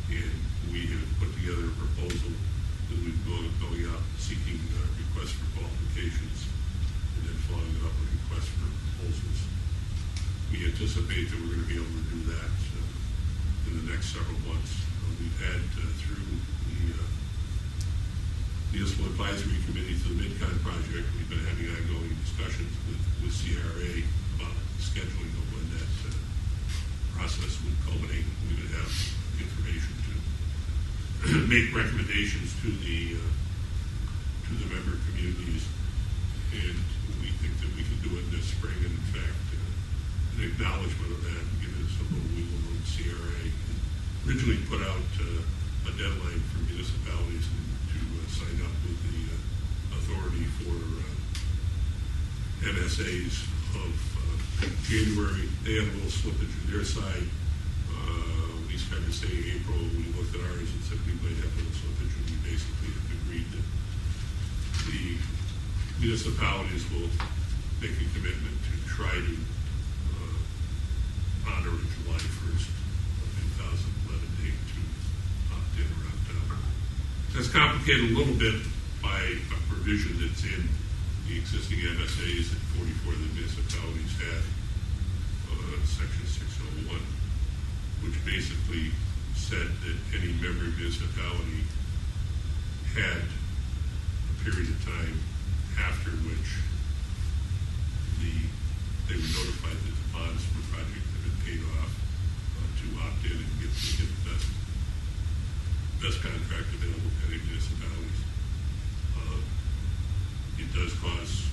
and we have put together a proposal that we've been going out seeking requests for qualifications and then following it up with requests for proposals. We anticipate that we're going to be able to do that in the next several months. We've had through the Municipal Advisory Committee to the MidCon project, we've been having ongoing discussions with CRA about the scheduling of when that process would culminate. We would have information to make recommendations to the member communities, and we think that we can do it this spring. And in fact, an acknowledgement of that and give us a little wiggle room. CRA originally put out a deadline for municipalities to sign up with the authority for MSAs of January. They had a little slippage on their side. We started saying April. We looked at ours and said we might have a little slippage, and we basically have agreed that the municipalities will make a commitment to try to honor a July 1st of 2011 date to opt in or opt out. That's complicated a little bit by a provision that's in the existing MSAs that 44 of the municipalities had, Section 601, which basically said that any member municipality had a period of time after which they were notified that the bonds for the project had been paid off to opt in and get the best contract available to any municipalities. It does cause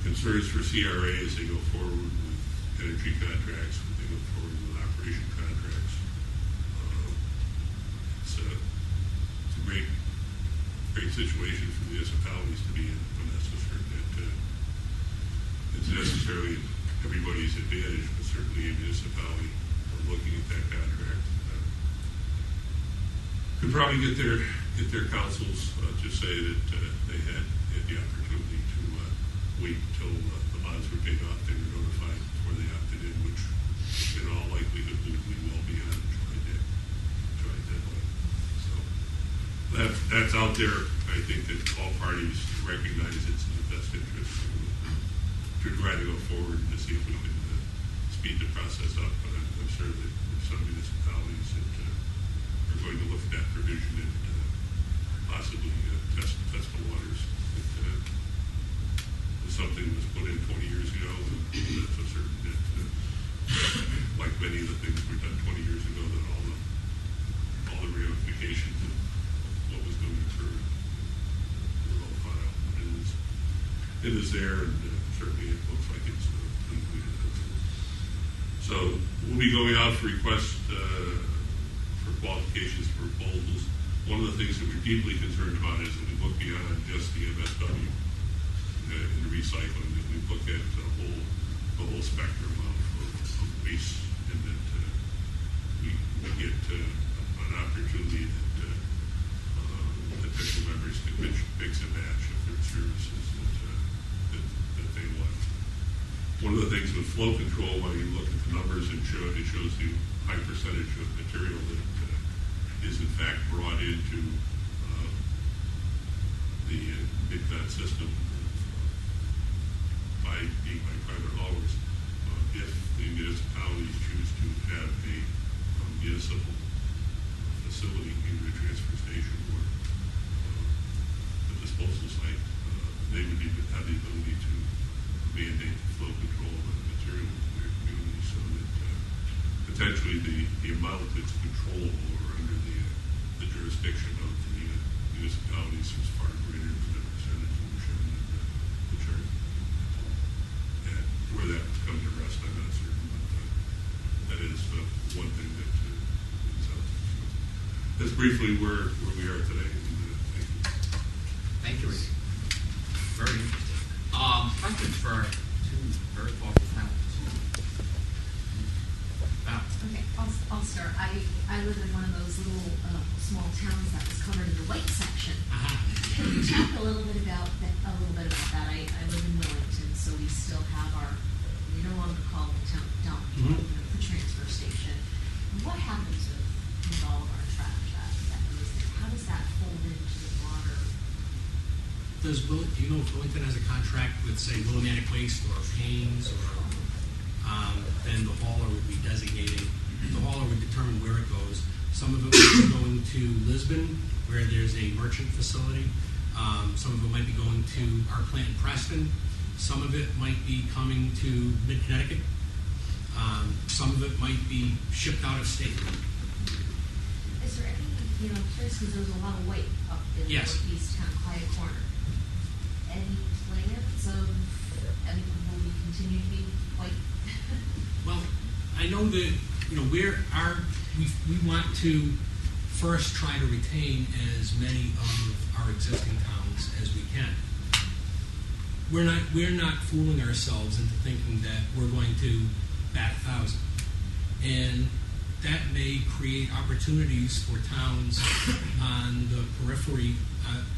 concerns for CRA as they go forward with energy contracts, as they go forward with operation contracts. It's a great situation for municipalities to be in when that's a certain that it's necessarily everybody's advantage, but certainly a municipality looking at that contract could probably get their councils to say that they had the opportunity to wait until the bonds were paid off. They were notified before they opted in, which in all likelihood we will be on tried that way. So that's out there. I think that all parties recognize it's in the best interest to try to go forward and to see if we can speed the process up. But I'm sure that there's some municipalities that are going to look at that provision and possibly test the waters. Something was put in 20 years ago, and that's so certain that, like many of the things were done 20 years ago, that all the ramifications of what was going to occur were all thought out. It is there, and certainly it looks like it's completed. So we'll be going out for requests for qualifications for proposals. One of the things that we're deeply concerned about is that we look beyond just the MSW in recycling, that we look at the whole spectrum of waste, and that we get an opportunity that potential members can mix and match if there are services that they want. One of the things with flow control, when you look at the numbers, it shows you high percentage of material that is in fact brought into the mid-con system by private haulers. If the municipalities choose to have a municipal facility, either a transfer station or a disposal site, they would have the ability to mandate flow control of the material in their community, so that potentially the amount that's controllable or under the jurisdiction of the municipalities is far greater than the percentage that we're showing in the chart. And where that comes to rest, I'm not certain, but that is one thing that is out there. So that's briefly where we are today. And, thank you. Thank you, Rick. Very interesting. Questions for two very thoughtful panelists? Wow. Okay, I'll start. I live in one of those little small towns that was covered in the white section. Can you talk a little bit about that? I live in Millington, so we still have we no longer call it the town dump, the transfer station. What happens with all of our trash that goes there? How does that fold into the broader? Do you know if Willington has a contract with, say, Willimantic Waste or Haynes, or then the hauler would be designating, the hauler would determine where it goes. Some of it would be going to Lisbon, where there's a merchant facility. Some of it might be going to our plant in Preston. Some of it might be coming to Mid-Connecticut. Some of it might be shipped out of state. Is there any, I'm curious because there's a lot of white up in the northeast town, Quiet Corner. Any plans of, will we continue to be white? Well, I know that, we want to first try to retain as many of our existing towns as we can. We're not fooling ourselves into thinking that we're going to bat 1,000. And that may create opportunities for towns on the periphery,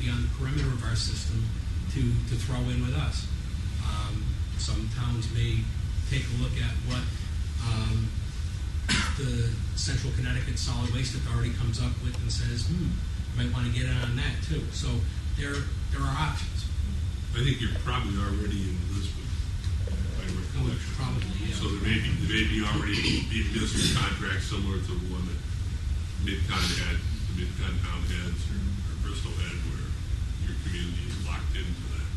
beyond the perimeter of our system, to throw in with us. Some towns may take a look at what the Central Connecticut Solid Waste Authority comes up with and says, might want to get in on that too. So there are options. I think you're probably already in Lisbon, by recollection. Probably, yeah. So there may be already be a business contract similar to the one that Mid-Con had, the Mid-Con town heads or Bristol had, where your community is locked into that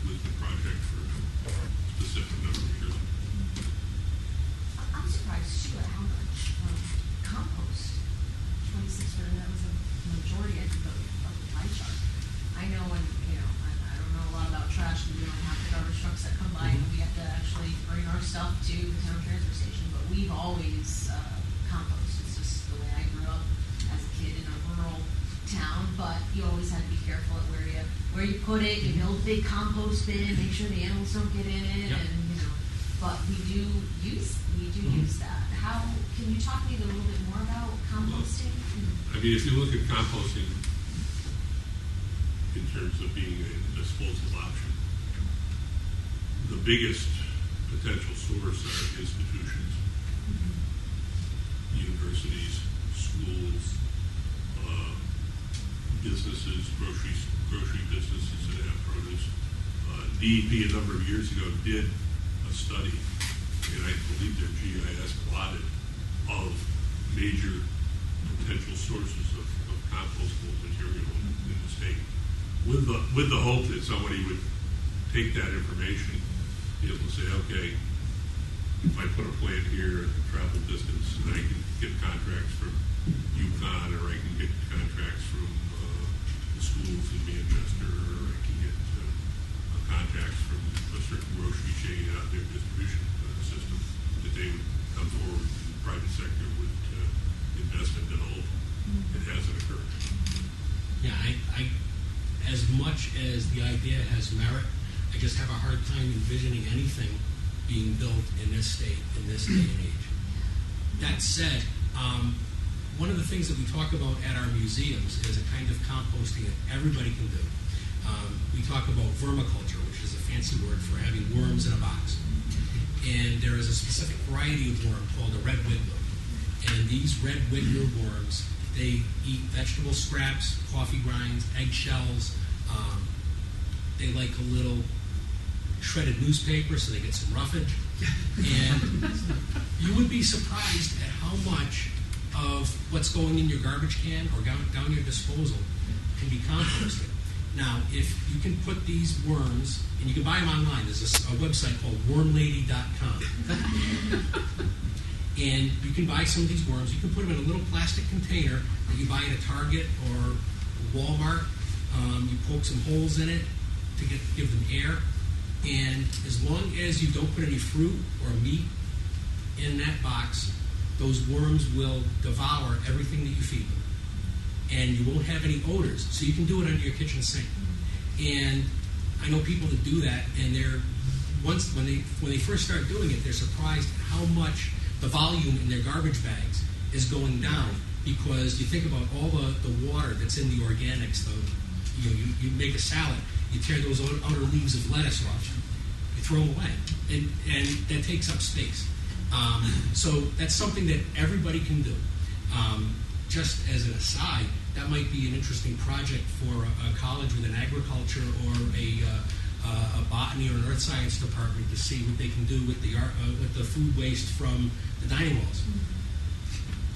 Lisbon project for a specific number of years. I'm surprised too at how much compost, 26%, that was a majority, I think, of the pie chart. I know when, I don't know a lot about trash, we don't have the garbage trucks that come by, and we have to actually bring our stuff to the town transfer station, but we've always compost. It's just the way I grew up as a kid in a rural town, but you always had to be careful at where you put it. You build a big compost bin, make sure the animals don't get in it, Yep. and but we do use that. How, can you talk to me a little bit more about composting? I mean, if you look at composting in terms of being a disposal option, the biggest potential source are institutions, universities, schools, businesses, grocery businesses that have produce. DEP a number of years ago did a study, and I believe their GIS plotted of major potential sources of compostable material in the state, with the hope that somebody would take that information, be able to say, okay, if I put a plant here, travel distance, and I can get contracts from UConn, or I can get contracts from the schools in Manchester, or I can get contacts from a certain grocery chain out their distribution system, that they would come forward and the private sector would invest and develop. It hasn't occurred. Yeah, I as much as the idea has merit, I just have a hard time envisioning anything being built in this state, in this day and age. That said, one of the things that we talk about at our museums is a kind of composting that everybody can do. We talk about vermiculture, which is a fancy word for having worms in a box. And there is a specific variety of worm called a red wiggler. And these red wiggler worms, they eat vegetable scraps, coffee grinds, eggshells. They like a little shredded newspaper, so they get some roughage. And you would be surprised at how much of what's going in your garbage can or down your disposal can be composted. Now, if you can put these worms, and you can buy them online, there's a website called wormlady.com. And you can buy some of these worms. You can put them in a little plastic container that you buy at a Target or Walmart. You poke some holes in it to give them air. And as long as you don't put any fruit or meat in that box, those worms will devour everything that you feed them. And you won't have any odors. So you can do it under your kitchen sink. And I know people that do that, and when they first start doing it, they're surprised at how much the volume in their garbage bags is going down, because you think about all the water that's in the organics. You make a salad, you tear those outer leaves of lettuce off, you throw them away, and that takes up space. So that's something that everybody can do. Just as an aside, that might be an interesting project for a college with an agriculture or a botany or an earth science department to see what they can do with the food waste from the dining halls.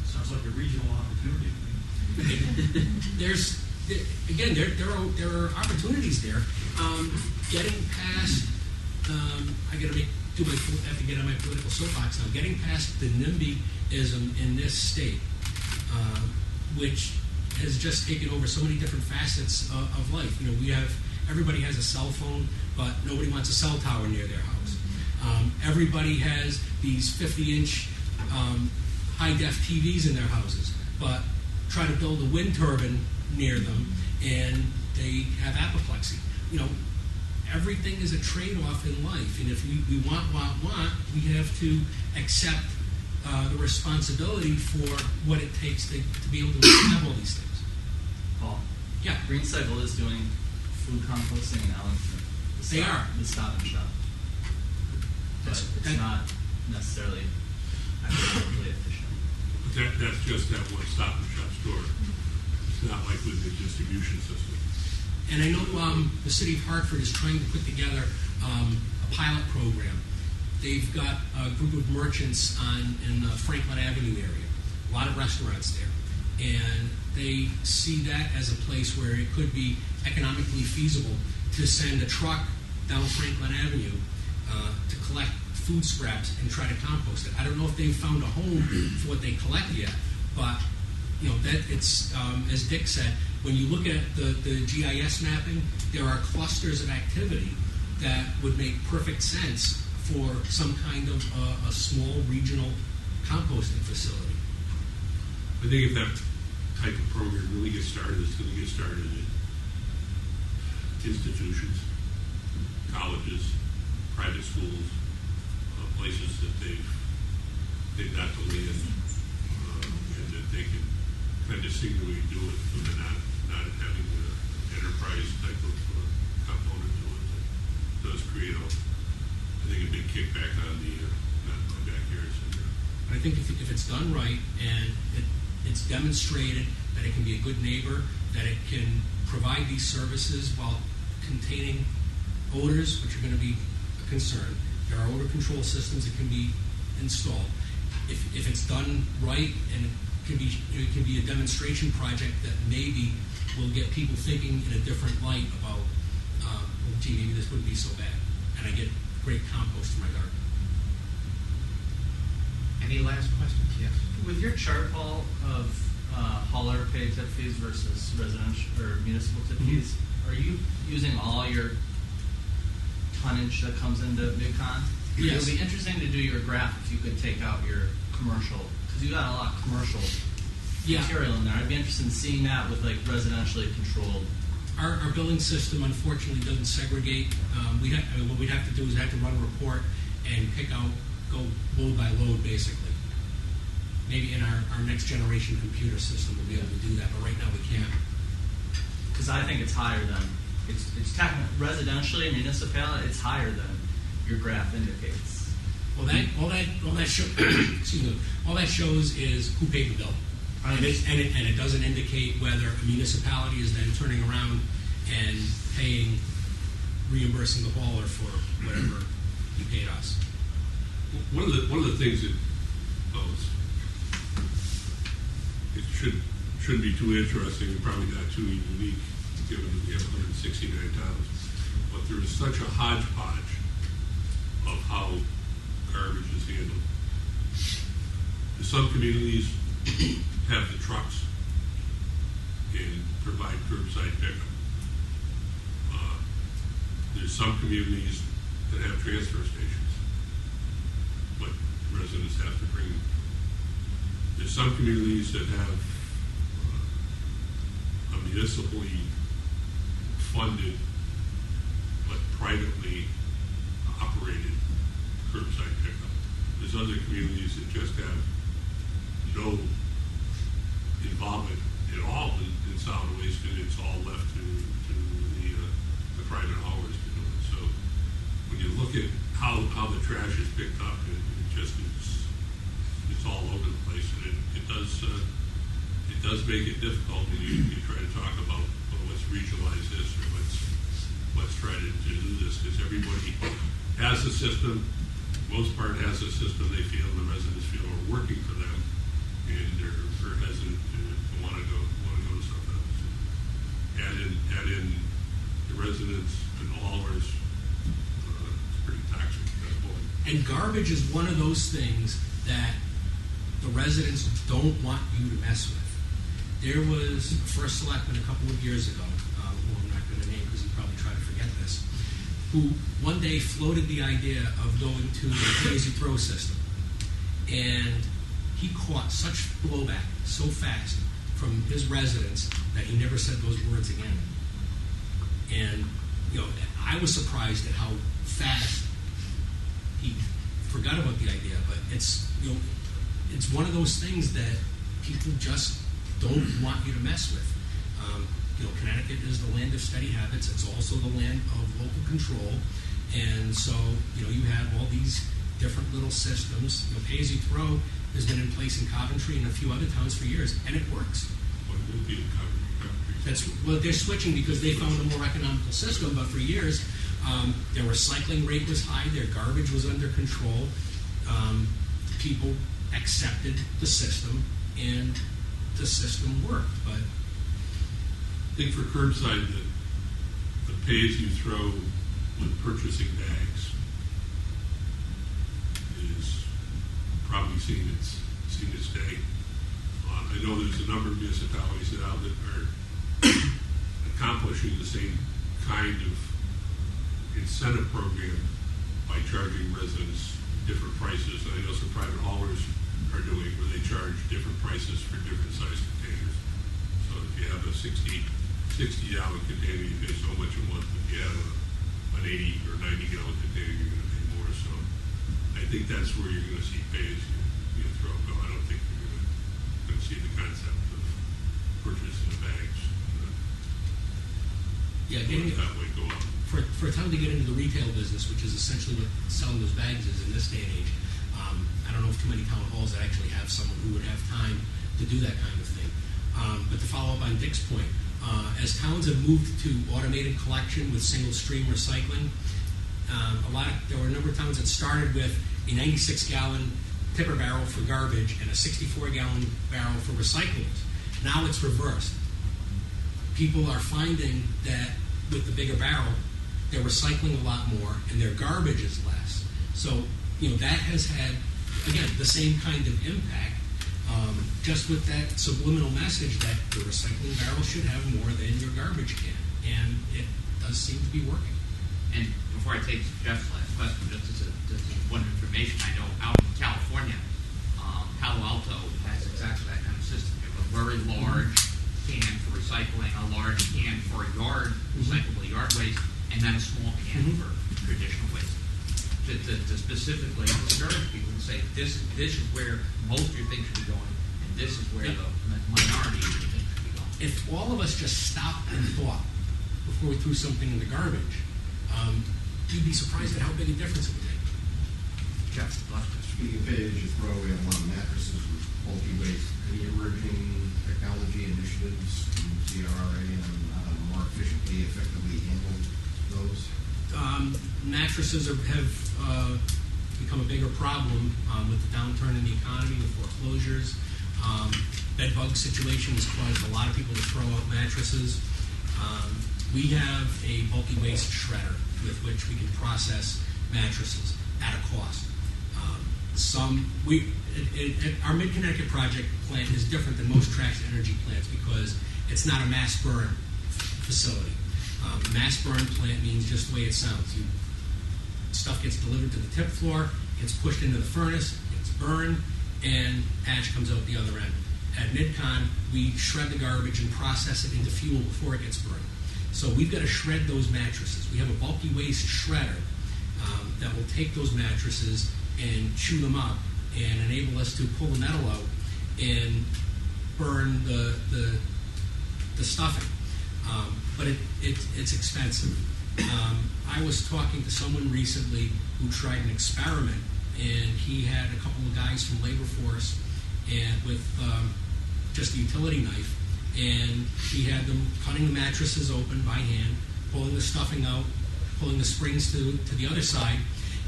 Sounds like a regional opportunity. There are opportunities there. Getting past, I have to get on my political soapbox now. Getting past the NIMBYism in this state, which has just taken over so many different facets of life. You know, everybody has a cell phone, but nobody wants a cell tower near their house. Everybody has these 50-inch high-def TVs in their houses, but try to build a wind turbine near them, and they have apoplexy. You know, everything is a trade-off in life, and if we want, we have to accept the responsibility for what it takes to be able to have all these things. Paul? Yeah. Green Cycle is doing food composting in Ellington. They are. The Stop and Shop. But it's not necessarily economically efficient. But that's just that one Stop and Shop store. It's not like with the distribution system. And I know the city of Hartford is trying to put together a pilot program. They've got a group of merchants in the Franklin Avenue area, a lot of restaurants there. And they see that as a place where it could be economically feasible to send a truck down Franklin Avenue to collect food scraps and try to compost it. I don't know if they've found a home for what they collect yet, but you know that it's as Dick said, when you look at the GIS mapping, there are clusters of activity that would make perfect sense for some kind of a small regional composting facility. I think if that type of program really gets started, it's going to get started in institutions, colleges, private schools, places that they've got to land, and that they can kind of singularly do it, so they're not having an enterprise type of component to it. That does create I think a big kickback on the backyard syndrome. I think if it's done right and it's demonstrated that it can be a good neighbor, that it can provide these services while containing odors, which are going to be a concern. There are odor control systems that can be installed. If it's done right, and it can be a demonstration project that maybe will get people thinking in a different light about, well, gee, maybe this wouldn't be so bad, and I get great compost in my garden. Any last questions? Yes. With your chart, Paul, of hauler paid tip fees versus residential or municipal tip fees, are you using all your tonnage that comes into MidCon? Yes. It would be interesting to do your graph if you could take out your commercial, because you got a lot of commercial material in there. I'd be interested in seeing that with like residentially controlled. Our billing system, unfortunately, doesn't segregate. What we'd have to do is have to run a report and pick out, go load by load, basically. Maybe in our next generation computer system we'll be able to do that, but right now we can't. Because I think it's higher than, it's technically, residentially, municipality, it's higher than your graph indicates. Well, all that shows is who paid the bill. And it doesn't indicate whether a municipality is then turning around and reimbursing the hauler for whatever he paid us. One of the things that it shouldn't be too interesting and probably not too unique, given that we have 169 towns, but there is such a hodgepodge of how garbage is handled. Some communities have the trucks and provide curbside pickup. There's some communities that have transfer stations, but residents have to bring them. There's some communities that have a municipally funded but privately operated curbside pickup. There's other communities that just have no involvement at all in solid waste, and it's all left to the private haulers to do it. So when you look at how the trash is picked up, it's all over the place, and it does make it difficult when you try to talk about, well, let's regionalize this, or let's try to do this, because everybody has a system. Most part has a system they feel, the residents feel are working for them, and they're hesitant to want to go to something else. Add in the residents and haulers, it's pretty toxic at that point. And garbage is one of those things that the residents don't want you to mess with. There was a first selectman a couple of years ago, who I'm not going to name because he'd probably try to forget this, who one day floated the idea of going to a pay-as-you-throw system. And he caught such blowback so fast from his residents that he never said those words again. And, I was surprised at how fast he forgot about the idea, but it's one of those things that people just don't want you to mess with. Connecticut is the land of steady habits. It's also the land of local control. And so, you have all these different little systems. Pay-as-you-throw has been in place in Coventry and a few other towns for years, and it works. What would be in Coventry? They're switching because they found a more economical system, but for years, their recycling rate was high, their garbage was under control. People accepted the system, and the system worked. But I think for curbside, the pay-as-you-throw with purchasing bags is probably seen its day. I know there's a number of municipalities that are accomplishing the same kind of incentive program by charging residents different prices. And I know some private haulers are doing where they charge different prices for different size containers. So if you have a $60 container, you pay so much a month. If you have an 80 or 90 gallon container, you're going to pay more. So I think think that's where you're going to see pay as you throw go. I don't think you're going to see the concept of purchasing the bags. Yeah, getting it That way go up. for a town to get into the retail business, which is essentially what selling those bags is in this day and age. I don't know of too many town halls that actually have someone who would have time to do that kind of thing. But to follow up on Dick's point, as towns have moved to automated collection with single stream recycling, there were a number of towns that started with a 96-gallon tipper barrel for garbage and a 64-gallon barrel for recyclables. Now it's reversed. People are finding that with the bigger barrel, they're recycling a lot more and their garbage is less. So, that has had, again, the same kind of impact, just with that subliminal message that the recycling barrel should have more than your garbage can. And it does seem to be working. And before I take Jeff's last question, just as one information, I know out in California, Palo Alto has exactly that kind of system. You have a very large can for recycling, a large can for recyclable yard waste, and then a small can for traditional waste. To specifically discourage people and say, this is where most of your things should be going, and this is where the minority of your things should be going. If all of us just stopped and thought before we threw something in the garbage, you'd be surprised at how big a difference it would make. Jeff, last question. Speaking of pay as you throw, we have a lot of mattresses with bulky waste. Any emerging technology initiatives from CRRA on how to more efficiently, effectively handle those? Mattresses have become a bigger problem with the downturn in the economy, with foreclosures. Bed bug situation has caused a lot of people to throw out mattresses. We have a bulky waste shredder with which we can process mattresses at a cost. Our Mid-Connecticut project plant is different than most trash energy plants because it's not a mass burn facility. Mass burn plant means just the way it sounds. Stuff gets delivered to the tip floor, gets pushed into the furnace, gets burned, and ash comes out the other end. At MidCon, we shred the garbage and process it into fuel before it gets burned. So we've got to shred those mattresses. We have a bulky waste shredder that will take those mattresses and chew them up and enable us to pull the metal out and burn the stuffing. But it's expensive. I was talking to someone recently who tried an experiment, and he had a couple of guys from labor force and with just a utility knife, and he had them cutting the mattresses open by hand, pulling the stuffing out, pulling the springs to the other side,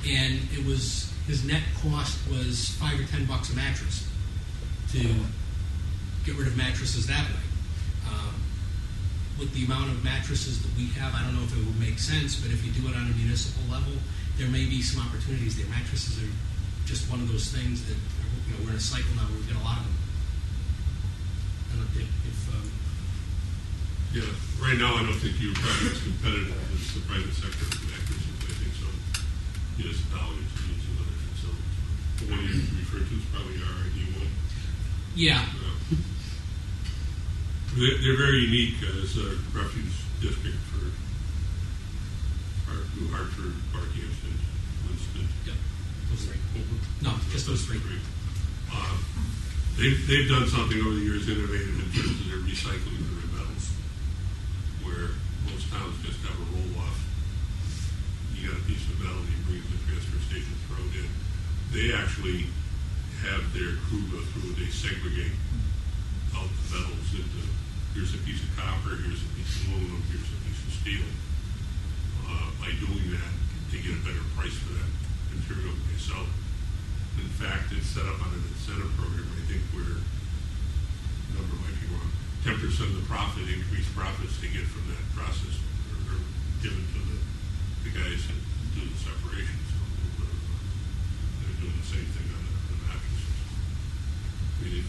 and his net cost was $5 or $10 a mattress to get rid of mattresses that way. With the amount of mattresses that we have, I don't know if it would make sense, but if you do it on a municipal level, there may be some opportunities there. Mattresses are just one of those things that, we're in a cycle now where we've got a lot of them. I don't know Yeah, right now I don't think you're probably as competitive as the private sector with mattresses. I think some municipalities are using other facilities. The one you referred to is probably our ID one. Yeah. They're very unique as a refuge district for Hartford, Barkhampton, Winston. Yep. Those three. No, just those three. They've done something over the years innovative in terms of their recycling of their metals, where most towns just have a roll-off. You got a piece of metal, you bring it to the transfer station, throw it in. They actually have their crew go through and they segregate out the metals into, here's a piece of copper, here's a piece of aluminum, here's a piece of steel. By doing that, they get a better price for that material when they sell it. In fact, it's set up on an incentive program, I think, where, number might be wrong, 10% of the profit, increased profits they get from that process are given to the guys that do the separation. So they're doing the same thing on the mattresses. I mean, if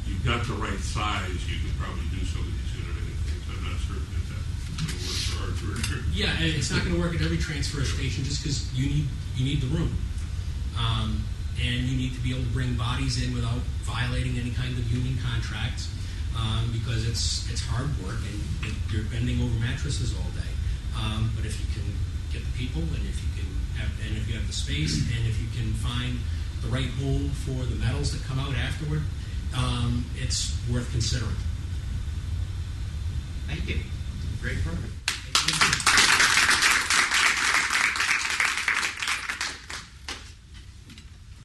you've got the right size, you can probably do some of these innovative things. I'm not certain that that's going to work for Hartford. Yeah, and it's not going to work at every transfer station just because you need the room. And you need to be able to bring bodies in without violating any kind of union contracts because it's hard work and you're bending over mattresses all day. But if you can get the people and if you can And if you have the space, and if you can find the right home for the metals that come out afterward, it's worth considering. Thank you. Great program. Thank you.